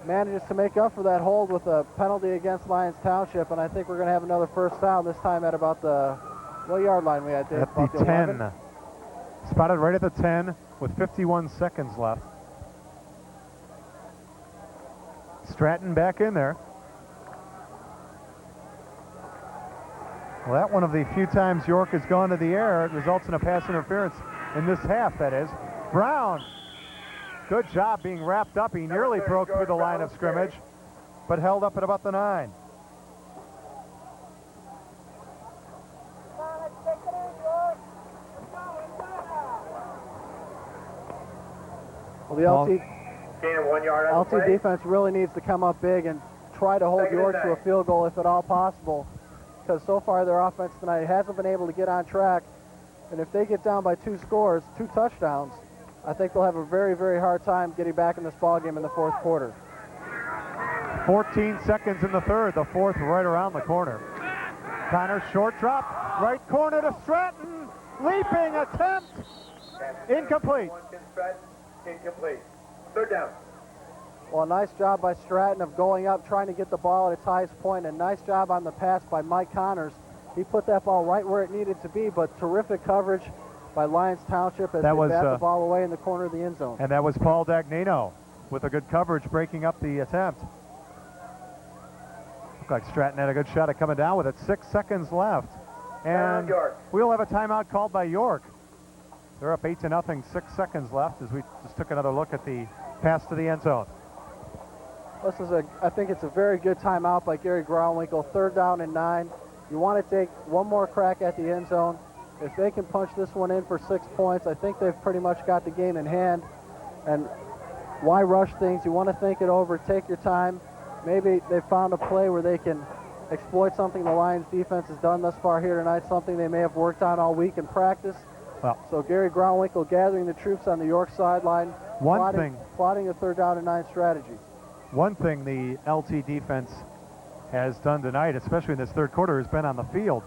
manages to make up for that hold with a penalty against Lyons Township, and I think we're going to have another first down, this time at about the, what yard line we had, Dave? At the 10. Spotted right at the 10 with 51 seconds left. Stratton back in there. Well, that one of the few times York has gone to the air, it results in a pass interference in this half, that is. Brown, good job being wrapped up. He nearly broke through the line of scrimmage, but held up at about the 9. Well, the LT defense really needs to come up big and try to hold York to a field goal if at all possible, because so far their offense tonight hasn't been able to get on track, and if they get down by 2 scores, 2 touchdowns, I think they'll have a very, very hard time getting back in this ballgame in the fourth quarter. 14 seconds in the third, the fourth right around the corner. Connors short drop, right corner to Stratton, leaping attempt, incomplete. Incomplete. Third down. Well, a nice job by Stratton of going up, trying to get the ball at its highest point. A nice job on the pass by Mike Connors. He put that ball right where it needed to be, but terrific coverage by Lyons Township as they bat the ball away in the corner of the end zone. And that was Paul Dagnino with a good coverage breaking up the attempt. Looked like Stratton had a good shot at coming down with it. 6 seconds left. And we'll have a timeout called by York. They're up 8-0, 6 seconds left as we just took another look at the pass to the end zone. This is I think it's a very good timeout by Gary Groundwinkel. 3rd down and 9. You want to take one more crack at the end zone. If they can punch this one in for 6 points, I think they've pretty much got the game in hand. And why rush things? You want to think it over, take your time. Maybe they found a play where they can exploit something the Lions defense has done thus far here tonight, something they may have worked on all week in practice. Well, so Gary Groundwinkel gathering the troops on the York sideline, plotting a 3rd down and 9 strategy. One thing the LT defense has done tonight, especially in this third quarter, has been on the field.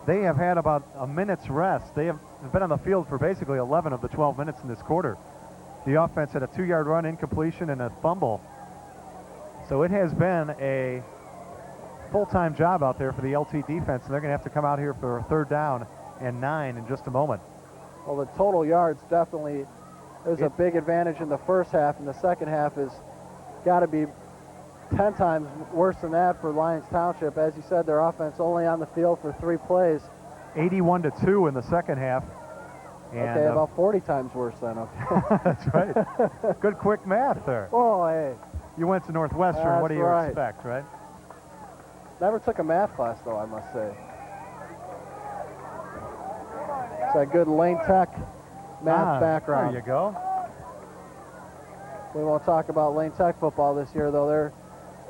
They have had about a minute's rest. They have been on the field for basically 11 of the 12 minutes in this quarter. The offense had a 2-yard run, incompletion, and a fumble. So it has been a full-time job out there for the LT defense, and they're going to have to come out here for a 3rd down and 9 in just a moment. Well, the total yards definitely, there's a big advantage in the first half, and the second half is got to be 10 times worse than that for Lyons Township. As you said, their offense only on the field for 3 plays. 81-2 in the second half. And, okay, about 40 times worse then. Okay. That's right. Good quick math there. Oh, hey. You went to Northwestern. What do you expect, right? Never took a math class, though, I must say. It's a good Lane Tech math background. There you go. We won't talk about Lane Tech football this year, though. Their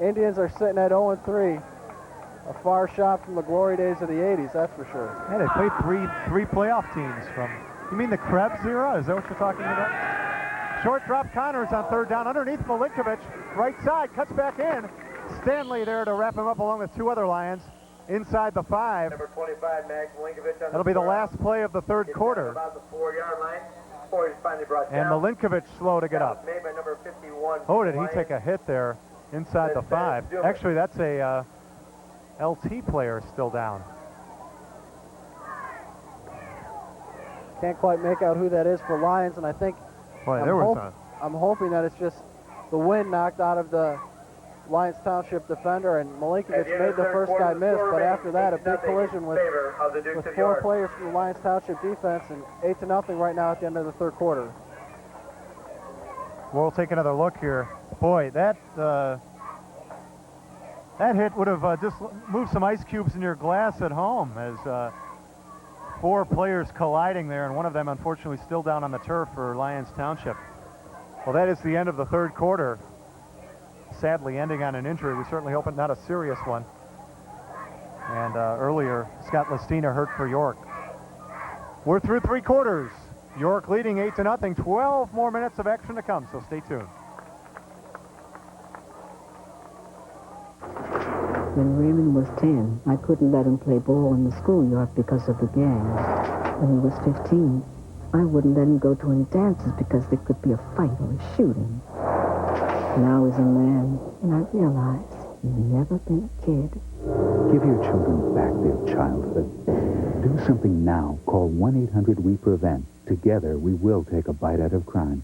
Indians are sitting at 0-3. A far shot from the glory days of the 80s, that's for sure. Yeah, they played three playoff teams from... You mean the Krebs era? Is that what you're talking about? Short drop Connors on third down underneath Milinkovic. Right side, cuts back in. Stanley there to wrap him up along with two other Lions inside the 5. Number 25, Max Milinkovic. That'll be the last play of the third quarter. About the 4-yard line. Before he's finally brought and down. Milinkovic slow to get up. Made by number 51. Oh, did he take a hit there inside the 5? Actually, that's a LT player still down. Can't quite make out who that is for Lions, and I think I'm hoping that it's just the wind knocked out of the Lyons Township defender, and Milinkovic made the first guy miss, but after that, a big collision with 4 players from the Lyons Township defense, and 8-0 right now at the end of the third quarter. We'll take another look here. Boy, that hit would have just moved some ice cubes in your glass at home, as 4 players colliding there, and one of them unfortunately still down on the turf for Lyons Township. Well, that is the end of the third quarter. Sadly ending on an injury. We certainly hope it's not a serious one. And earlier, Scott Lestina hurt for York. We're through 3 quarters. York leading 8-0. 12 more minutes of action to come, so stay tuned. When Raymond was 10, I couldn't let him play ball in the schoolyard because of the gangs. When he was 15, I wouldn't let him go to any dances because there could be a fight or a shooting. Now he's a man, and I realize he's never been a kid. Give your children back their childhood. Do something now. Call 1-800-WE-PREVENT. Together, we will take a bite out of crime.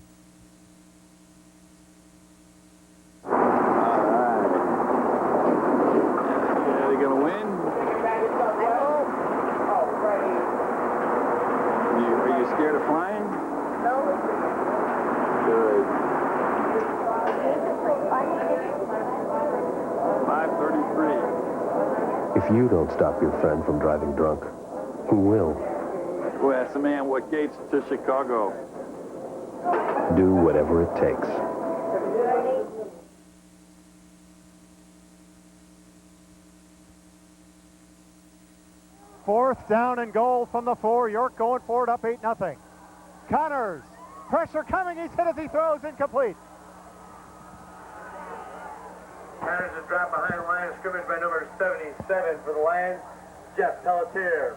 If you don't stop your friend from driving drunk, who will? Go ask the man what gates to Chicago. Do whatever it takes. Fourth down and goal from the 4. York going forward up 8-0. Connors, pressure coming. He's hit as he throws, incomplete. Connors is dropped behind the line of scrimmage by number 77 for the Lions, Jeff Pelletier.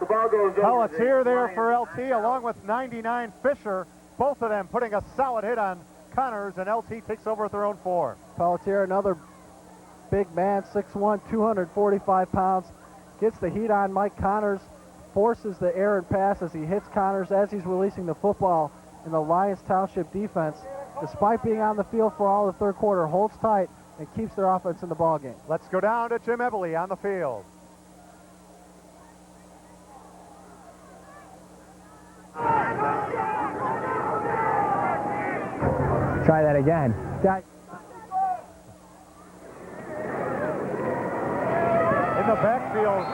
The ball goes over. Pelletier there for LT, along with 99 Fisher. Both of them putting a solid hit on Connors, and LT takes over at their own 4. Pelletier, another big man, 6'1", 245 pounds, gets the heat on Mike Connors, forces the errant pass as he hits Connors as he's releasing the football, and the Lyons Township defense, despite being on the field for all the third quarter, holds tight and keeps their offense in the ballgame. Let's go down to Jim Everly on the field. Try that again. In the backfield,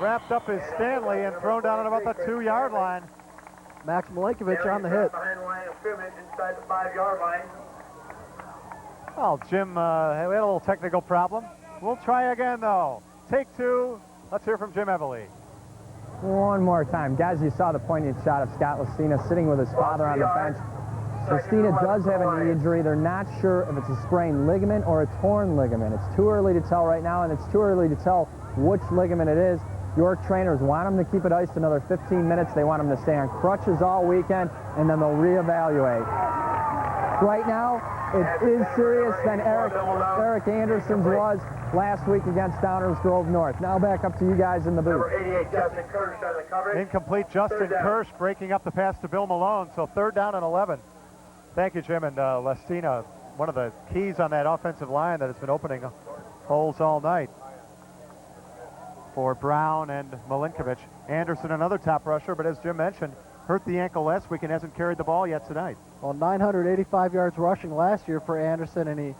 wrapped up is Stanley and thrown down at about the 2-yard line. Max Milinkovic on the hit. Behind the line of scrimmage inside the 5-yard line. Well, Jim, we had a little technical problem. We'll try again, though. Take 2. Let's hear from Jim Everly. One more time. Guys, you saw the poignant shot of Scott Lestina sitting with his father on the bench. Lestina does have a knee injury. They're not sure if it's a sprained ligament or a torn ligament. It's too early to tell right now, and it's too early to tell which ligament it is. York trainers want him to keep it iced another 15 minutes. They want him to stay on crutches all weekend, and then they'll reevaluate. Right now, it is serious than Eric Anderson's was last week against Downers Grove North. Now back up to you guys in the booth. Number 88, Justin Kirsch on the coverage. Incomplete. Justin Kirsch breaking up the pass to Bill Malone. So 3rd down and 11. Thank you, Jim. And Lestina, one of the keys on that offensive line that has been opening holes all night for Brown and Milinkovic. Anderson, another top rusher, but as Jim mentioned, hurt the ankle last week and hasn't carried the ball yet tonight. Well, 985 yards rushing last year for Anderson, and he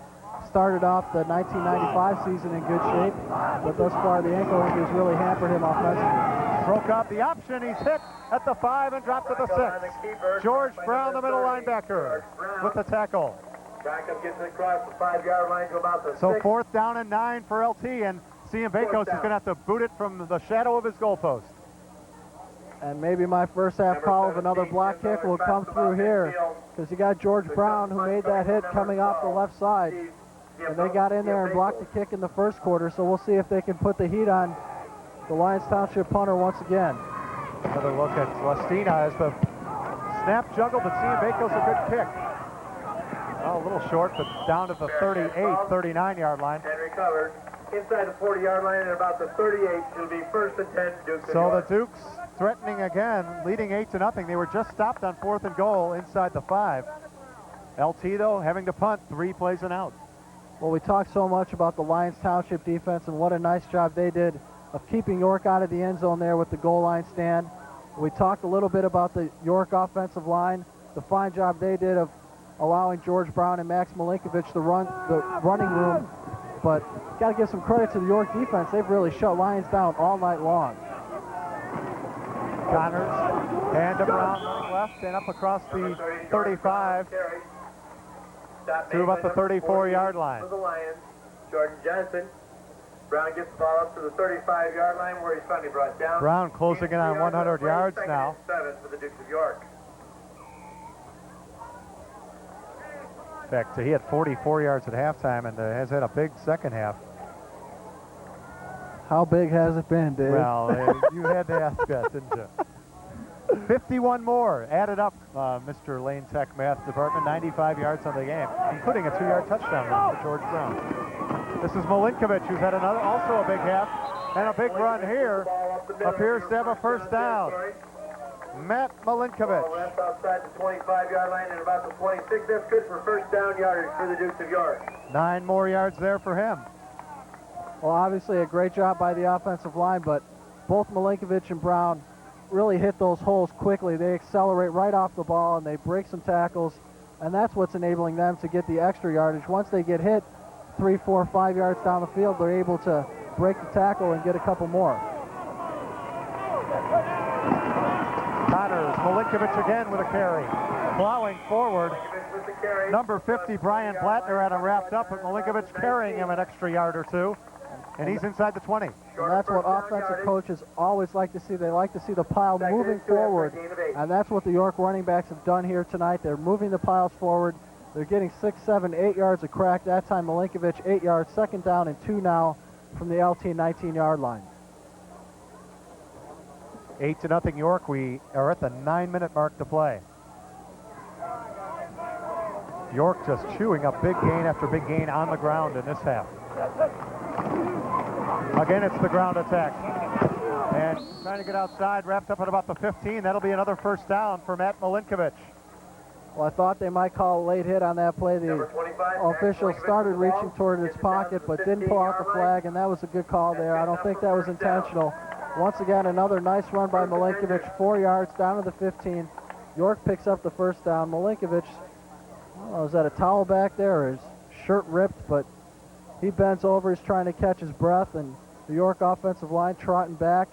started off the 1995 season in good shape, but thus far the ankle injuries really hampered him offensively. Broke out the option. He's hit at the 5 and dropped to the 6. George Brown, the middle linebacker, with the tackle. Backup gets it across the 5-yard line to about the 6. So 4th down and 9 for LT, and Cian Bakos is going to have to boot it from the shadow of his goalpost. And maybe my first half call of another block kick will come through here, because you got George Brown, who made that hit coming off the left side. And they got in there and blocked the kick in the first quarter, so we'll see if they can put the heat on the Lyons Township punter once again. Another look at Lustina as the snap juggled, but Cian Bakos a good kick. Oh, a little short, but down to the 38, 39-yard line. And recovered inside the 40-yard line at about the 38. It'll be 1st and 10, Dukes. So the Dukes threatening again, leading 8-0. They were just stopped on 4th and goal inside the 5. LT, though, having to punt 3 plays and out. Well, we talked so much about the Lyons Township defense and what a nice job they did of keeping York out of the end zone there with the goal line stand. We talked a little bit about the York offensive line, the fine job they did of allowing George Brown and Max Milinkovic to run the running room. But got to give some credit to the York defense. They've really shut Lyons down all night long. Connors, hand to Brown, running left and up across the 35 to about the 34-yard line. For the Lions, Jordan Johnson. Brown gets the ball up to the 35-yard line where he's finally brought down. Brown closing in on 100 yards now. 7 for the Dukes of York. In fact, he had 44 yards at halftime and has had a big second half. How big has it been, Dave? Well, you had to ask that, didn't you? 51 more added up, Mr. Lane Tech Math Department, 95 yards on the game, including a 2-yard touchdown run for George Brown. This is Milinkovic, who's had also a big half, and a big run here. Appears to have a first down. Matt Milinkovic. Left outside the 25-yard line and about the 26. That's good for first down yardage for the Dukes of York. 9 more yards there for him. Well, obviously a great job by the offensive line, but both Milinkovic and Brown really hit those holes quickly. They accelerate right off the ball and they break some tackles, and that's what's enabling them to get the extra yardage. Once they get hit 3, 4, 5 yards down the field, they're able to break the tackle and get a couple more. Connors, Milinkovic again with a carry. Plowing forward. Number 50, Brian Blattner, had him wrapped up, but Milinkovic carrying him an extra yard or 2. And he's inside the 20. And that's what offensive coaches always like to see. They like to see the pile moving forward. And that's what the York running backs have done here tonight. They're moving the piles forward. They're getting 6, 7, 8 yards a crack. That time Milinkovic 8 yards, 2nd down and 2 now from the LT 19-yard line. 8-0 York. We are at the 9-minute mark to play. York just chewing up big gain after big gain on the ground in this half. Again, it's the ground attack. And trying to get outside, wrapped up at about the 15. That'll be another first down for Matt Milinkovic. Well, I thought they might call a late hit on that play. The official started reaching toward his pocket, but didn't pull out the flag, and that was a good call there. I don't think that was intentional. Once again, another nice run by Milinkovic, 4 yards down to the 15. York picks up the first down. Milinkovic, oh, is that a towel back there, or his shirt ripped? But he bends over, he's trying to catch his breath, and the York offensive line trotting back.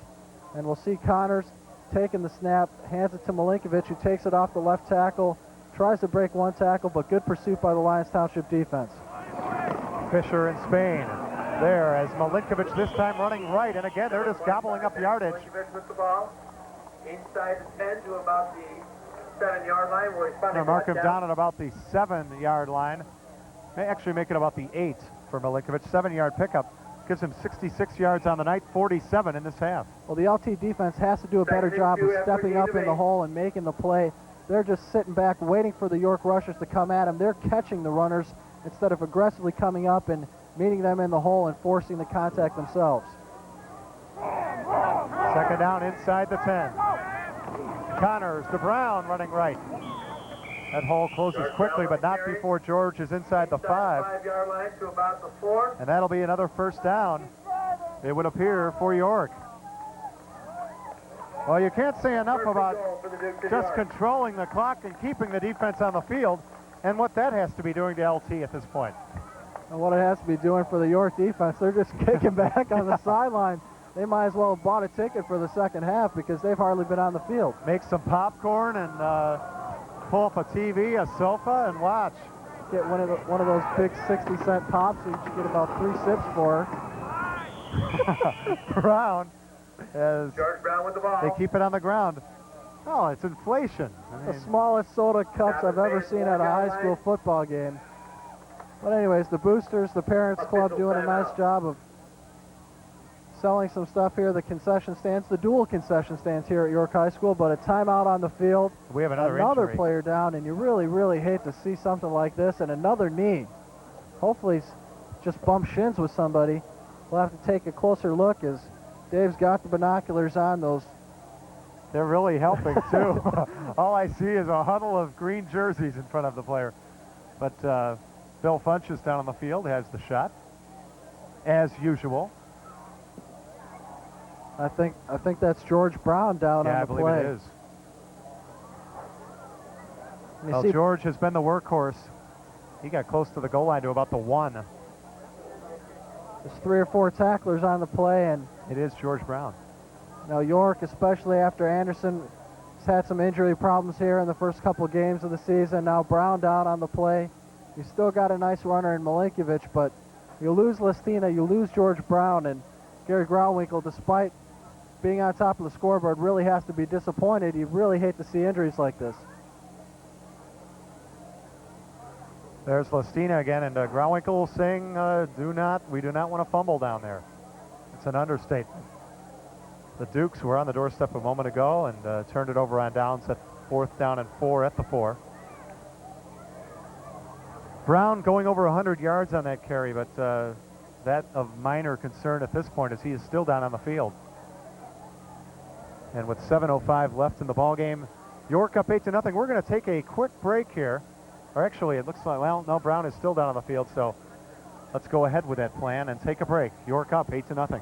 And we'll see Connors taking the snap, hands it to Milinkovic, who takes it off the left tackle, tries to break one tackle, but good pursuit by the Lyons Township defense. Fisher and Spain there as Milinkovic this time running right, and again, they're just gobbling up yardage. Milinkovic with the ball inside the 10 to about the 7-yard line where he's finally Mark him down at about the 7-yard line. May actually make it about the 8 for Milinkovic. 7-yard pickup. Gives him 66 yards on the night, 47 in this half. Well, the LT defense has to do a better job of stepping up in the hole and making the play. They're just sitting back waiting for the York rushers to come at them. They're catching the runners instead of aggressively coming up and meeting them in the hole and forcing the contact themselves. 2nd down inside the 10. Connors to Brown running right. That hole closes quickly, but not before George is inside the 5. 5-yard line to about the 4. And that'll be another first down, it would appear, for York. Well, you can't say enough about just controlling the clock and keeping the defense on the field and what that has to be doing to LT at this point. And what it has to be doing for the York defense, they're just kicking back on the sideline. They might as well have bought a ticket for the second half because they've hardly been on the field. Make some popcorn and pull up a TV, a sofa, and watch. Get one of those big 60-cent pops that you should get about 3 sips for. Brown, as George Brown with the ball. they keep it on the ground. Oh, it's inflation. The smallest soda cups I've ever seen at a high school football game. But anyways, the boosters, the Parents Club doing a nice job of selling some stuff here. The concession stands, the dual concession stands here at York High School, but a timeout on the field. We have another injury. Player down, and you really, really hate to see something like this, and another knee. Hopefully he's just bumped shins with somebody. We'll have to take a closer look as Dave's got the binoculars on. Those. They're really helping, too. All I see is a huddle of green jerseys in front of the player. But Bill Funches down on the field has the shot, as usual. I think that's George Brown down on the play. Yeah, I believe it is. Well, George has been the workhorse. He got close to the goal line to about the 1. There's 3 or 4 tacklers on the play, and it is George Brown. Now York, especially after Anderson has had some injury problems here in the first couple games of the season. Now Brown down on the play. You still got a nice runner in Milinkovic, but you lose Listina, you lose George Brown, and Gary Groundwinkle, despite being on top of the scoreboard, really has to be disappointed. You really hate to see injuries like this. There's Listina again, and Groundwinkle saying, we do not want to fumble down there. It's an understatement. The Dukes were on the doorstep a moment ago and turned it over on downs at 4th down and 4 at the 4. Brown going over 100 yards on that carry, but that of minor concern at this point as he is still down on the field. And with 7:05 left in the ball game, York up 8-0. We're going to take a quick break here. Or actually, it looks like, well, no, Brown is still down on the field, so let's go ahead with that plan and take a break. York up 8-0.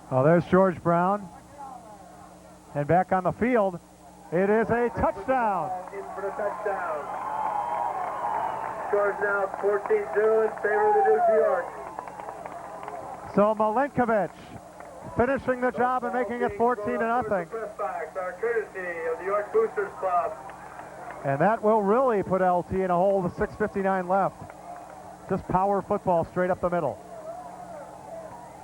Oh, there's George Brown. And back on the field, it is a touchdown. In for the touchdown. Scores now 14-0 in favor of the Duke York. So Milinkovic finishing the job and making it 14-0. Press box, our courtesy of the York Boosters Club. And that will really put LT in a hole with 6:59 left. Just power football straight up the middle.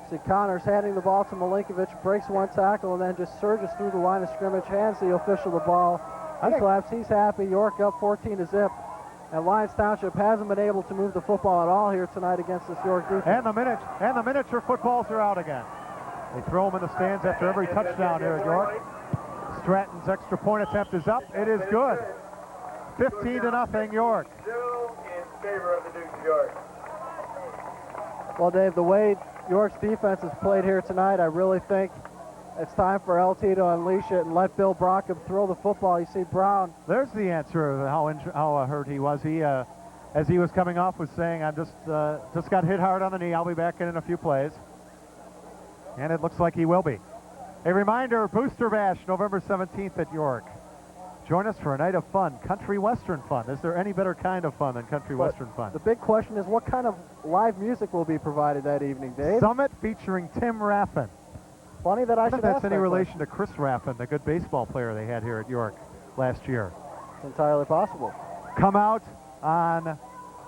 See Connors handing the ball to Milinkovic, breaks one tackle, and then just surges through the line of scrimmage, hands the official the ball. He claps, he's happy. York up 14-0. And Lyons Township hasn't been able to move the football at all here tonight against this York defense. And the miniature footballs are out again. They throw them in the stands after every touchdown here at York. Stratton's extra point attempt is up. It is good. 15-0 York. Still in favor of the Duke York. Well, Dave, the way York's defense has played here tonight, I really think it's time for LT to unleash it and let Bill Brockham throw the football. You see Brown. There's the answer of how hurt he was. He, as he was coming off, was saying, "I'm just got hit hard on the knee. I'll be back in a few plays." And it looks like he will be. A reminder, Booster Bash, November 17th at York. Join us for a night of fun, country western fun. Is there any better kind of fun than country western fun? The big question is, what kind of live music will be provided that evening, Dave? Summit featuring Tim Raffin. Funny that I should ask that's any relation to Chris Raffin, the good baseball player they had here at York last year. It's entirely possible. Come out on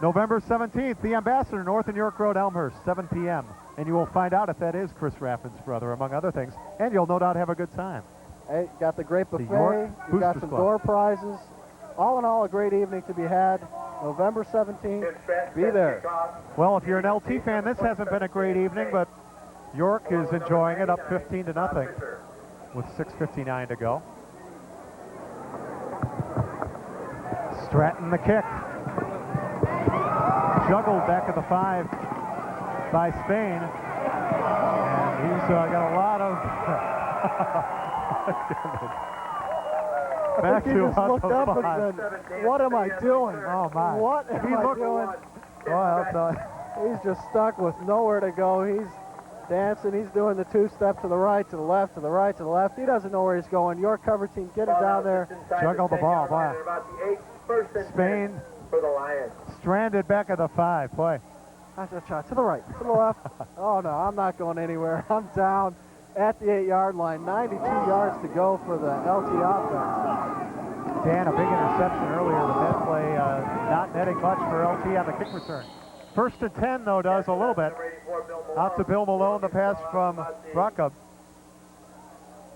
November 17th, the Ambassador, North and York Road, Elmhurst, 7 p.m. And you will find out if that is Chris Raffin's brother, among other things. And you'll no doubt have a good time. Hey, got the great buffet, York you got Boosters some Club. door prizes. All in all, a great evening to be had. November 17th, be there. Well, if you're an LT fan, this hasn't been a great evening, but York is enjoying it, up 15-0 with 6:59 to go. Stratton the kick. Juggled back at the 5 by Spain. And he's got a lot of... Back to just looked up and said, what am I doing? Oh, my. What am I doing? Well, he's just stuck with nowhere to go. He's dancing. He's doing the two-step to the right, to the left, to the right, to the left. He doesn't know where he's going. Your cover team, get it down there. Juggle the ball. Boy. Spain for the Lions. Stranded back at the 5. Boy. To the right, to the left. Oh, no, I'm not going anywhere. I'm down at the 8-yard line. 92 yards to go for the LT offense. Dan, a big interception earlier. The net play not netting much for LT on the kick return. 1st and 10, though, does a little bit. Out to Bill Malone, the pass from Brockup.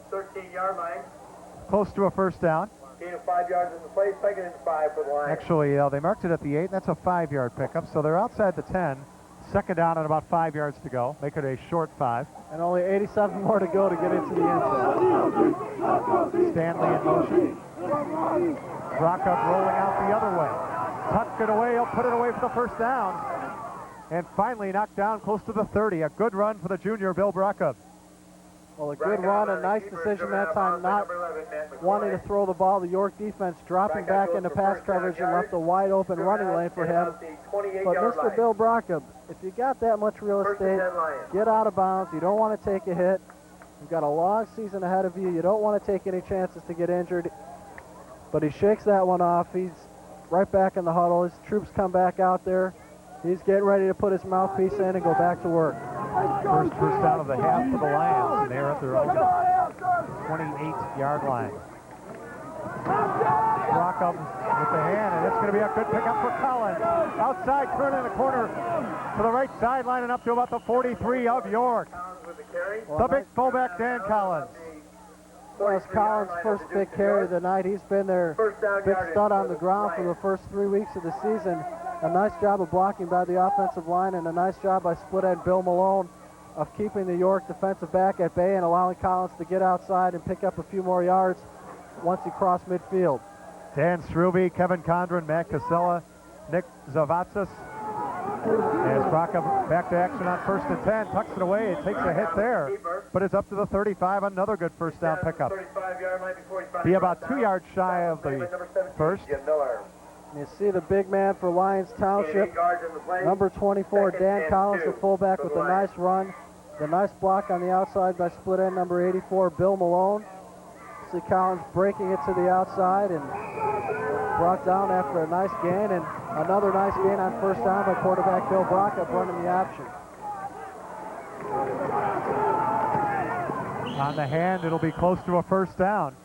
13-yard line. Close to a first down. Gain of 5 yards in the play, 2nd and 5 for the Lions. Actually, they marked it at the 8. That's a 5-yard pickup, so they're outside the 10. 2nd down and about 5 yards to go. Make it a short 5. And only 87 more to go to get into the end zone. Stanley in motion. Brockup rolling out the other way. Tuck it away. He'll put it away for the first down. And finally knocked down close to the 30. A good run for the junior, Bill Brockup. Well, a good run, a nice decision that time, not wanting to throw the ball. The York defense dropping back into pass coverage and left a wide open running lane for him. But Mr. Bill Brockup, if you got that much real estate, get out of bounds. You don't want to take a hit. You've got a long season ahead of you. You don't want to take any chances to get injured. But he shakes that one off. He's right back in the huddle. His troops come back out there. He's getting ready to put his mouthpiece in and go back to work. First down of the half for the Lions, and they're at their own 28-yard line. Brockup with the hand, and it's going to be a good pickup for Collins. Outside, turning the corner to the right sideline and up to about the 43 of York. The big fullback, Dan Collins. Well, it's Collins' first big carry of the night. He's been their big stud on the ground for the first 3 weeks of the season. A nice job of blocking by the offensive line and a nice job by split end Bill Malone of keeping the York defensive back at bay and allowing Collins to get outside and pick up a few more yards once he crossed midfield. Dan Struby, Kevin Condren, Matt Casella, Nick Zavatsas. As Brockup back to action on 1st and 10, tucks it away. It takes a hit there, but it's up to the 35. Another good first down pickup. Be about 2 yards shy of the first. You see the big man for Lyons Township, number 24, Dan Collins, the fullback, with a nice run. The nice block on the outside by split end number 84, Bill Malone. See Collins breaking it to the outside and brought down after a nice gain, and another nice gain on first down by quarterback Bill Brockup running the option. On the hand, it'll be close to a first down.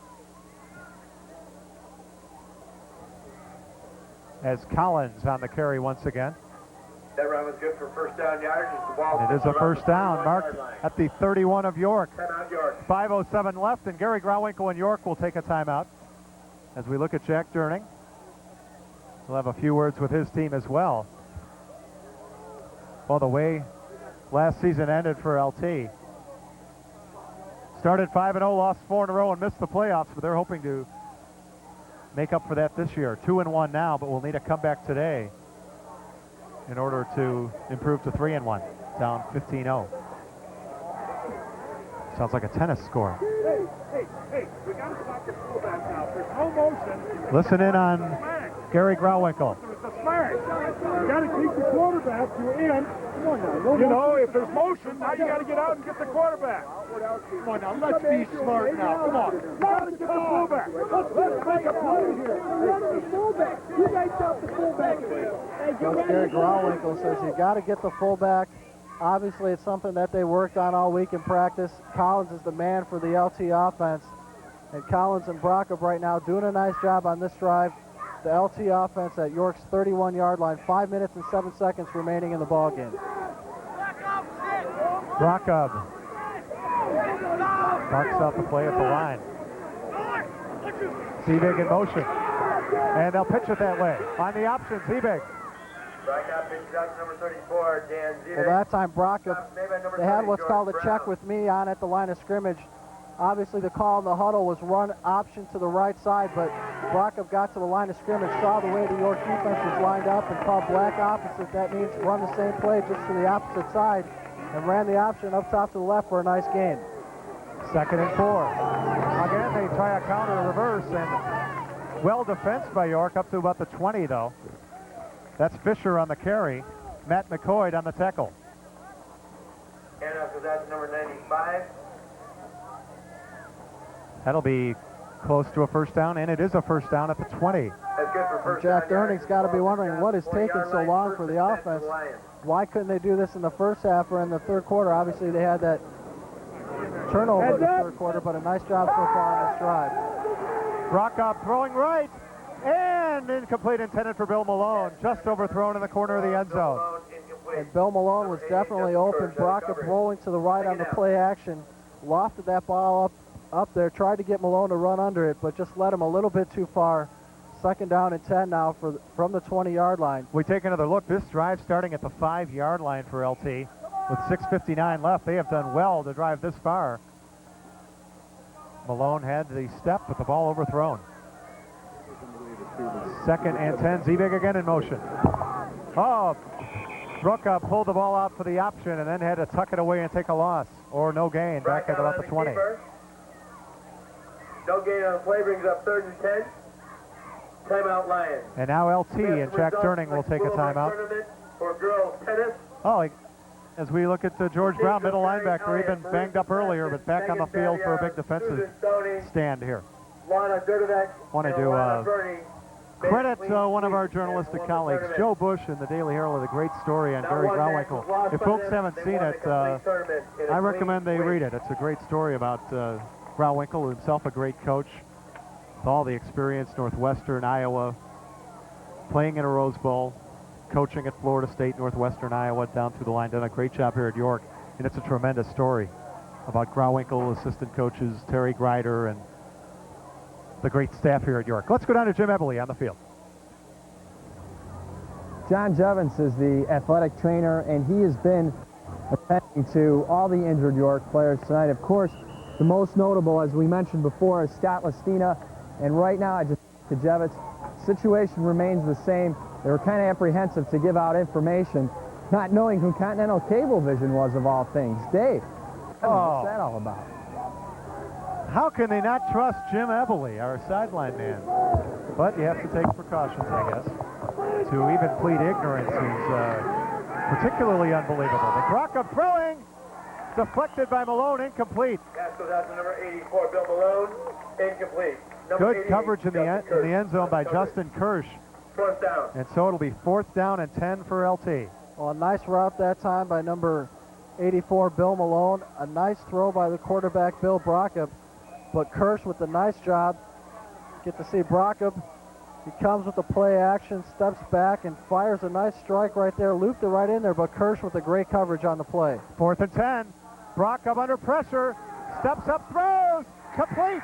As Collins on the carry once again. That run was good for first down yardage. The ball it is a first down marked at the 31 of York. 5:07 left, and Gary Grauwinkle in York will take a timeout. As we look at Jack Durning, we'll have a few words with his team as well. Well, the way last season ended for LT. Started 5-0, lost 4 in a row, and missed the playoffs, but they're hoping to make up for that this year. 2-1 now, but we'll need a comeback today in order to improve to 3-1. Down 15-0. Sounds like a tennis score. Hey, we got to stop the fullback now. There's no motion. Listen in on Gary Grauwinkle. It's a smash. You got to keep the quarterback to in. Come on now. You know, if there's motion, now you got to get out and get the quarterback. Come on now, let's be smart now. Come on. Got to get the fullback. Let's make a play here. You guys stop the fullback. Coach Gary Grauwinkle says you got to get the fullback. Obviously, it's something that they worked on all week in practice. Collins is the man for the LT offense. And Collins and Brockup right now doing a nice job on this drive. The LT offense at York's 31-yard line. 5 minutes and 7 seconds remaining in the ballgame. Brockup marks out the play at the line. Seavig in motion. And they'll pitch it that way. On the option, Zebig. Brockup pitches out to number 34, Dan Zebig. Well, that time Brockup, they had what's called a check with me on at the line of scrimmage. Obviously, the call in the huddle was run option to the right side, but Brockup got to the line of scrimmage, saw the way the York defense was lined up, and called black opposite. That means run the same play just to the opposite side, and ran the option up top to the left for a nice gain. 2nd and 4. Again, they try a counter reverse, and well defensed by York up to about the 20, though. That's Fisher on the carry. Matt McCoy on the tackle. And after that, number 95. That'll be close to a first down, and it is a first down at the 20. That's good for first Jack down. Durning's got to be wondering what is taking so long for the offense. Why couldn't they do this in the first half or in the third quarter? Obviously, they had that turnover in the third quarter, but a nice job so far on this drive. Brockup throwing right, and incomplete, intended for Bill Malone, just overthrown in the corner of the end zone. And Bill Malone was definitely open. Brockup rolling to the right on the play action, lofted that ball up there, tried to get Malone to run under it, but just led him a little bit too far. 2nd down and 10 now from the 20-yard line. We take another look. This drive starting at the 5-yard line for LT. With 6:59 left, they have done well to drive this far. Malone had the step, but the ball overthrown. 2nd and 10. Zebig again in motion. Oh, Brockup pulled the ball out for the option and then had to tuck it away and take a loss, or no gain, back at about the 20. No gain on the play, brings up 3rd and 10. Timeout Lions. And now LT and Jack Durning will take a timeout. For girls tennis. Oh, as we look at George Brown, middle linebacker, he'd been banged up earlier, but back on the field for a big defensive stand here. Want to do credit one of our journalistic colleagues, Joe Bush in the Daily Herald, with a great story on Gary Grauwinkle. If folks haven't seen it, I recommend they read it. It's a great story about Grauwinkle, himself a great coach, with all the experience, Northwestern, Iowa, playing in a Rose Bowl, coaching at Florida State, Northwestern Iowa, down through the line, done a great job here at York. And it's a tremendous story about Grauwinkle, assistant coaches, Terry Grider, and the great staff here at York. Let's go down to Jim Eberle on the field. John Jevons is the athletic trainer, and he has been attending to all the injured York players tonight. Of course, the most notable, as we mentioned before, is Scott Lestina. And right now, I just to Jevons, situation remains the same. They were kind of apprehensive to give out information, not knowing who Continental Cablevision was, of all things. Dave, what's that all about? How can they not trust Jim Eberle, our sideline man? But you have to take precautions, I guess. To even plead ignorance is particularly unbelievable. The Brockup throwing, deflected by Malone, incomplete. Pass goes out to number 84, Bill Malone, incomplete. Good coverage in the end zone by Justin Kirsch. 4th down. And so it'll be 4th down and 10 for LT. Well, a nice route that time by number 84, Bill Malone. A nice throw by the quarterback, Bill Brockup. But Kirsch with a nice job. Get to see Brockup. He comes with the play action, steps back, and fires a nice strike right there. Looped it right in there, but Kirsch with a great coverage on the play. 4th and 10. Brockup under pressure. Steps up, throws. Complete.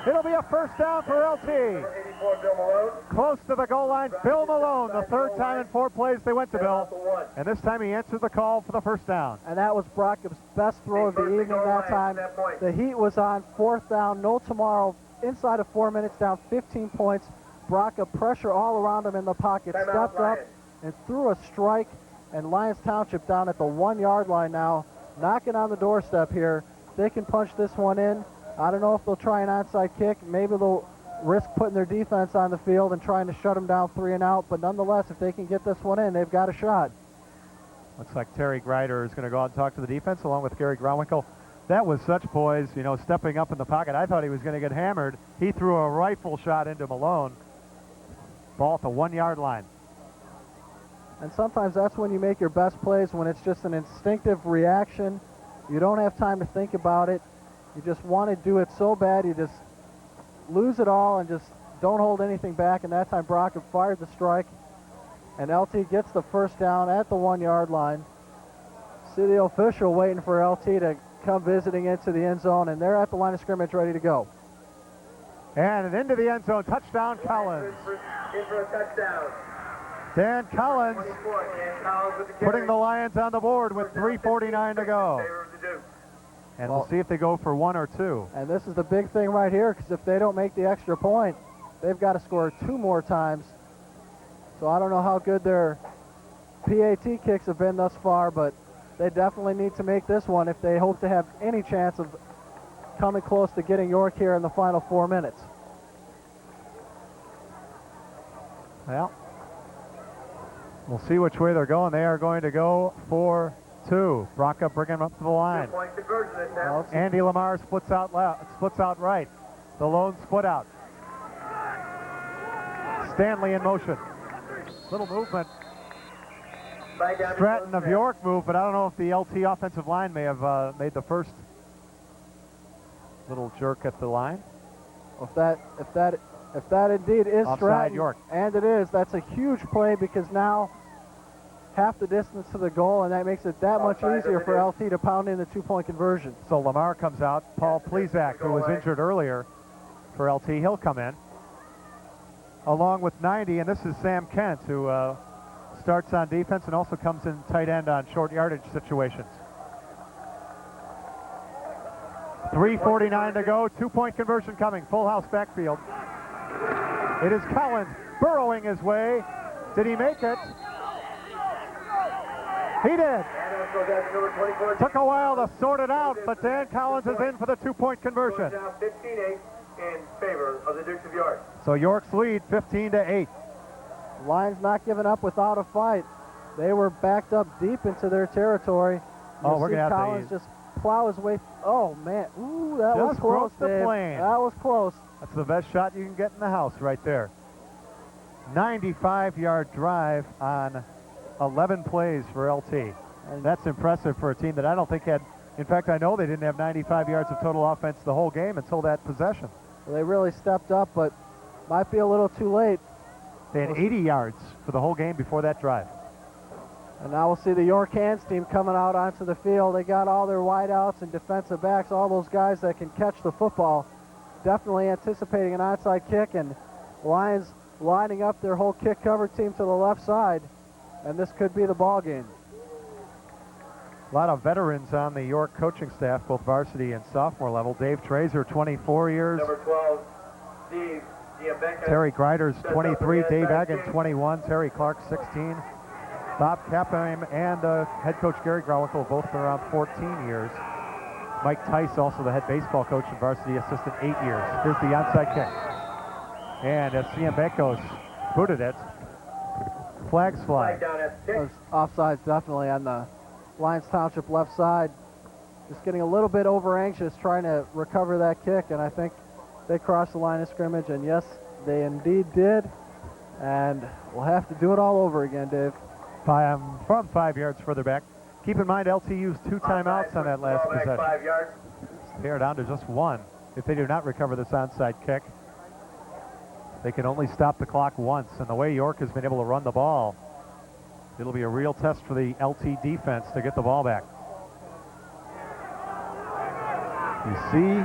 It'll be a first down for LT. 84, Bill Malone. Close to the goal line, Bill Malone. The 3rd time in 4 plays they went to Bill. And this time he answered the call for the first down. And that was Brockup's best throw of the evening that time. The heat was on. 4th down, no tomorrow. Inside of 4 minutes, down 15 points. Brockup pressure all around him in the pocket. Stepped up and threw a strike. And Lyons Township down at the 1-yard line now, knocking on the doorstep here. They can punch this one in. I don't know if they'll try an onside kick. Maybe they'll risk putting their defense on the field and trying to shut them down 3 and out. But nonetheless, if they can get this one in, they've got a shot. Looks like Terry Grider is going to go out and talk to the defense along with Gary Grauwinkle. That was such poise, you know, stepping up in the pocket. I thought he was going to get hammered. He threw a rifle shot into Malone. Ball at the 1-yard line. And sometimes that's when you make your best plays, when it's just an instinctive reaction. You don't have time to think about it. You just want to do it so bad, you just lose it all and just don't hold anything back. And that time Brockup fired the strike, and LT gets the first down at the 1-yard line. See the official waiting for LT to come visiting into the end zone, and they're at the line of scrimmage ready to go. And into the end zone. Touchdown, Collins. In for a touchdown. Dan Collins 24, Dan Collins with the carry. putting the Lions on the board with 3:49 to go. And we'll see if they go for 1 or 2. And this is the big thing right here, because if they don't make the extra point, they've got to score 2 more times. So I don't know how good their PAT kicks have been thus far, but they definitely need to make this one if they hope to have any chance of coming close to getting York here in the final 4 minutes. Well, we'll see which way they're going. They are going to go for 2. Bronca bringing them up to the line. Andy Lamar splits out left, splits out right. The lone split out. Stanley in motion. Little movement. Stratton of York moved, but I don't know if the LT offensive line may have made the first little jerk at the line. If that indeed is Offside Stratton, York. and it is, that's a huge play, because now half the distance to the goal, and that makes it that much easier for LT to pound in the 2-point conversion. So Lamar comes out. Paul Plezak, who was injured earlier for LT, he'll come in. Along with 90, and this is Sam Kent, who starts on defense and also comes in tight end on short yardage situations. 3:49 to go, 2-point conversion coming, full house backfield. It is Collins burrowing his way. Did he make it? He did. Took a while to sort it out, but Dan Collins is in for the 2-point conversion. Now 15-8 in favor of the Dukes of York. So York's lead 15-8. Lions not giving up without a fight. They were backed up deep into their territory. Oh, we're see gonna have Collins just plow his way. Oh man, ooh, that Just was close, broke the Dave. plane. That was close. That's the best shot you can get in the house right there. 95-yard drive on 11 plays for LT. And that's impressive for a team that I don't think had, in fact, I know they didn't have 95 yards of total offense the whole game until that possession. Well, they really stepped up, but might be a little too late. They had 80 yards for the whole game before that drive. And now we'll see the York Hands team coming out onto the field. They got all their wideouts and defensive backs, all those guys that can catch the football. Definitely anticipating an onside kick, and Lions lining up their whole kick cover team to the left side, and this could be the ball game. A lot of veterans on the York coaching staff, both varsity and sophomore level. Dave Trazer, 24 years. Number 12, Steve Giambecca. Terry Greider's 23. Dave Agin, 21. Terry Clark, 16. Bob Caputo and head coach Gary Grauwinkel have both been around 14 years. Mike Tice, also the head baseball coach and varsity assistant, 8 years. Here's the onside kick. And as Ciambecos booted it, flags fly. Offsides definitely on the Lyons Township left side. Just getting a little bit over anxious trying to recover that kick, and I think they crossed the line of scrimmage, and yes, they indeed did. And we'll have to do it all over again, Dave. From 5 yards further back. Keep in mind, LT used 2 timeouts on that last possession. 5 yards. They are down to just 1. If they do not recover this onside kick, they can only stop the clock once. And the way York has been able to run the ball, it'll be a real test for the LT defense to get the ball back. You see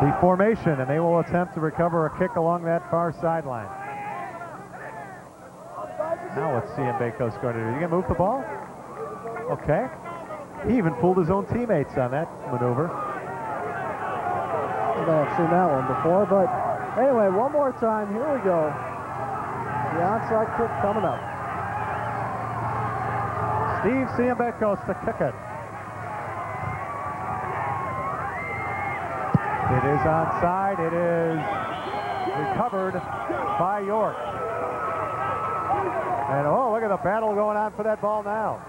the formation, and they will attempt to recover a kick along that far sideline. Now what's Ciambecos going to do? You going to move the ball? Okay. He even fooled his own teammates on that maneuver. I may have seen that one before, but anyway, one more time. Here we go. The onside kick coming up. Steve Ciambecos to kick it. It is onside. It is recovered by York. And oh, look at the battle going on for that ball now.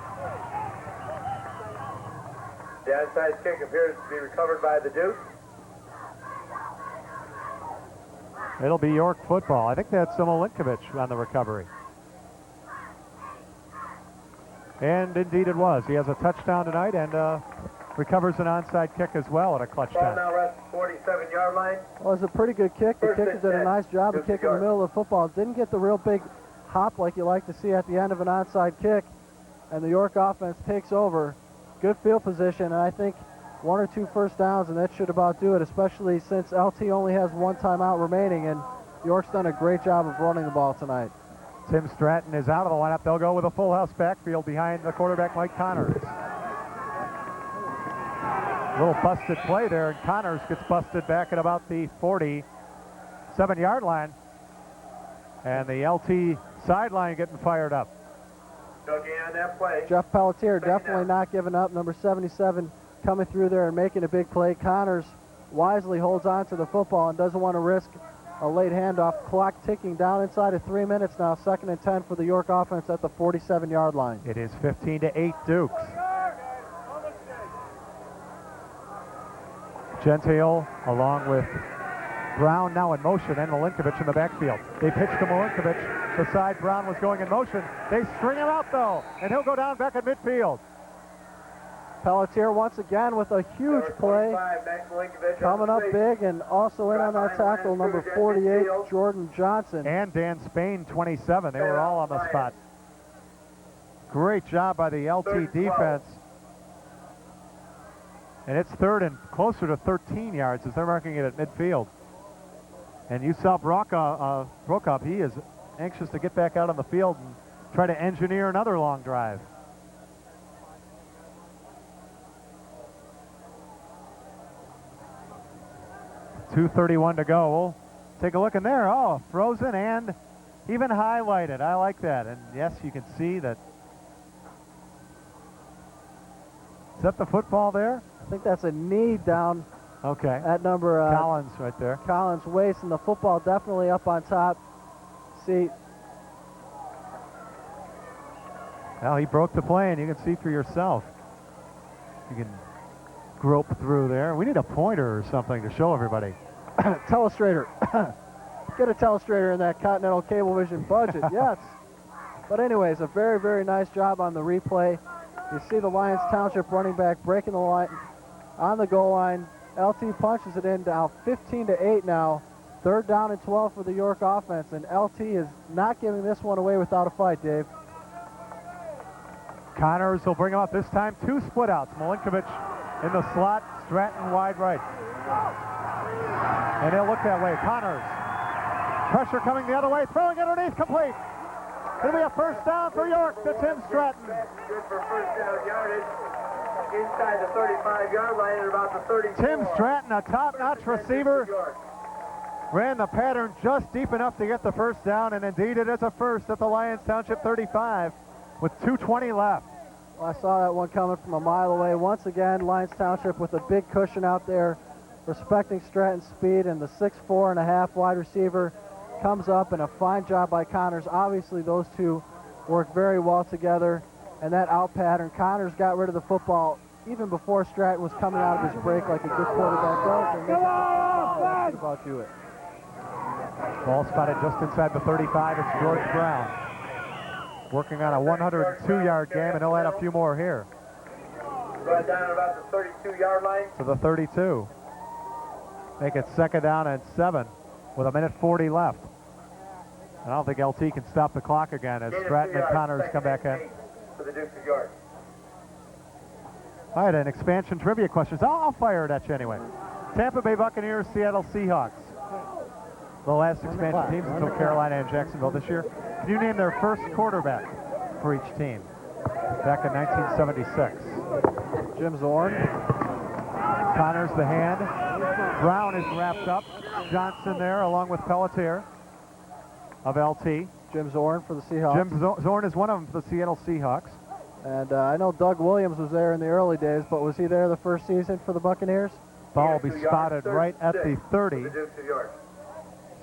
The onside kick appears to be recovered by the Dukes. It'll be York football. I think that's Samolinkovich on the recovery. And indeed it was. He has a touchdown tonight and recovers an onside kick as well at a clutch Ball time. now rests 47-yard line. Well, it was a pretty good kick. The kicker did a nice job of kicking the middle of the football. Didn't get the real big hop like you like to see at the end of an onside kick. And the York offense takes over. Good field position, and I think 1 or 2 first downs, and that should about do it, especially since LT only has 1 timeout remaining, and York's done a great job of running the ball tonight. Tim Stratton is out of the lineup. They'll go with a full house backfield behind the quarterback, Mike Connors. Little busted play there, and Connors gets busted back at about the 47-yard line. And the LT sideline getting fired up. On that play. Jeff Pelletier definitely not giving up. Number 77 coming through there and making a big play. Connors wisely holds on to the football and doesn't want to risk a late handoff. Clock ticking down inside of 3 minutes now. 2nd and 10 for the York offense at the 47-yard line. It is 15-8 Dukes. Gentile along with Brown now in motion, and Milinkovic in the backfield. They pitched to Milinkovic. The side Brown was going in motion. They string him out, though, and he'll go down back at midfield. Pelletier once again with a huge play. Coming up big, and also in on that tackle, number 48, Jordan Johnson. And Dan Spain, 27. They were all on the spot. Great job by the LT defense. And it's 3rd and closer to 13 yards as they're marking it at midfield. And you saw Brokop, he is anxious to get back out on the field and try to engineer another long drive. .231 to go. We'll take a look in there. Oh, frozen and even highlighted. I like that. And yes, you can see that. Is that the football there? I think that's a knee down. Okay. At number Collins right there. Collins' waist, and the football definitely up on top. See. Well, he broke the play, and you can see for yourself. You can grope through there. We need a pointer or something to show everybody. Telestrator. Get a telestrator in that Continental Cablevision budget, yes. But anyways, a very, very nice job on the replay. You see the Lyons Township running back breaking the line on the goal line. LT punches it in down 15-8 now. 3rd down and 12 for the York offense, and LT is not giving this one away without a fight, Dave. Connors will bring him up this time. 2 split outs. Milinkovic in the slot, Stratton wide right. And he'll look that way. Connors. Pressure coming the other way, throwing underneath, complete. It'll be a first down for York to Tim Stratton. Good for first down yardage. Inside the 35-yard line at about the 32. Tim Stratton, a top-notch receiver, ran the pattern just deep enough to get the first down, and indeed it is a first at the Lyons Township 35 with 2:20 left. Well, I saw that one coming from a mile away. Once again, Lyons Township with a big cushion out there, respecting Stratton's speed, and the 6'4.5" wide receiver comes up, and a fine job by Connors. Obviously, those two work very well together. And that out pattern, Connors got rid of the football even before Stratton was coming out of his break like a good quarterback does. And that's about do it. Ball spotted just inside the 35. It's George Brown working on a 102-yard game, and he'll add a few more here. Right down about the 32-yard line. To the 32. Make it 2nd down and 7 with 1:40 left. And I don't think LT can stop the clock again as Stratton and Connors come back in. For the Dukes of York. All right, an expansion trivia questions. I'll fire it at you anyway. Tampa Bay Buccaneers, Seattle Seahawks. The last expansion teams until Carolina and Jacksonville this year. Can you name their first quarterback for each team? Back in 1976. Jim Zorn. Connors the hand. Brown is wrapped up. Johnson there along with Pelletier of LT. Jim Zorn for the Seahawks. Jim Zorn is one of them for the Seattle Seahawks. And I know Doug Williams was there in the early days, but was he there the first season for the Buccaneers? Ball will be spotted right at the 30.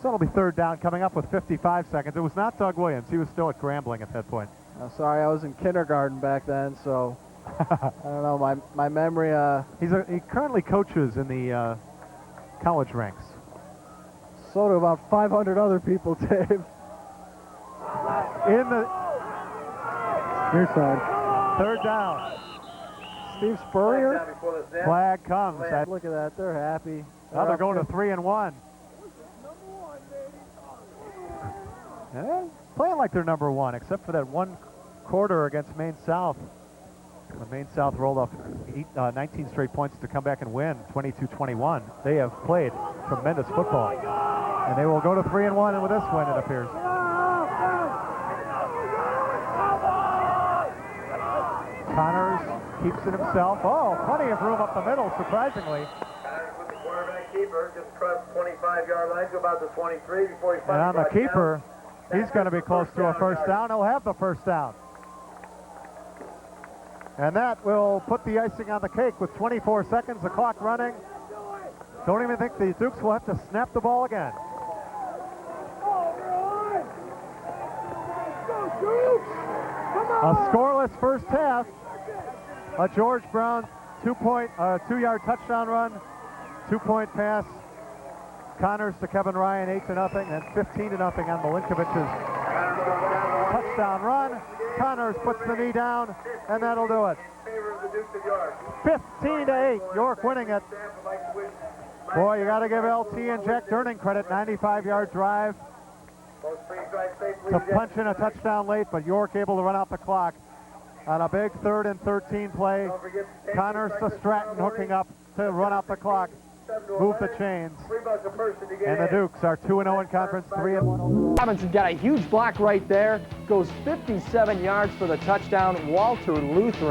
So it'll be 3rd down coming up with 55 seconds. It was not Doug Williams. He was still at Grambling at that point. Sorry, I was in kindergarten back then, so I don't know. My memory... He currently coaches in the college ranks. So do about 500 other people, Dave. In the near side. 3rd down. Steve Spurrier. Flag comes. Look at that. They're happy. Now they're going to 3-1. Yeah, playing like they're number 1, except for that one quarter against Maine South When Maine South rolled off 19 straight points to come back and win 22-21, they have played tremendous football. And they will go to 3-1, and with this win, it appears. Connors keeps it himself. Oh, plenty of room up the middle, surprisingly. Connors with the quarterback keeper, just across the 25-yard line to about the 23 before he And on the keeper, he's going to be close to a first down. He'll have the first down. And that will put the icing on the cake with 24 seconds, the clock running. Don't even think the Dukes will have to snap the ball again. A scoreless first half. A George Brown two-yard touchdown run, 2-point pass. Connors to Kevin Ryan, 8-0, and 15-0 on Milinkovic's touchdown run. Connors puts the knee down, and that'll do it. 15-8, York winning it. Boy, you got to give LT and Jack Durning credit. 95-yard drive to punch in a touchdown late, but York able to run out the clock on a big 3rd and 13 play. Connors to Stratton hooking up to run out the clock, move the chains. And the Dukes are 2-0 in conference, 3-1. Robinson got a huge block right there, goes 57 yards for the touchdown. Walter Lutheran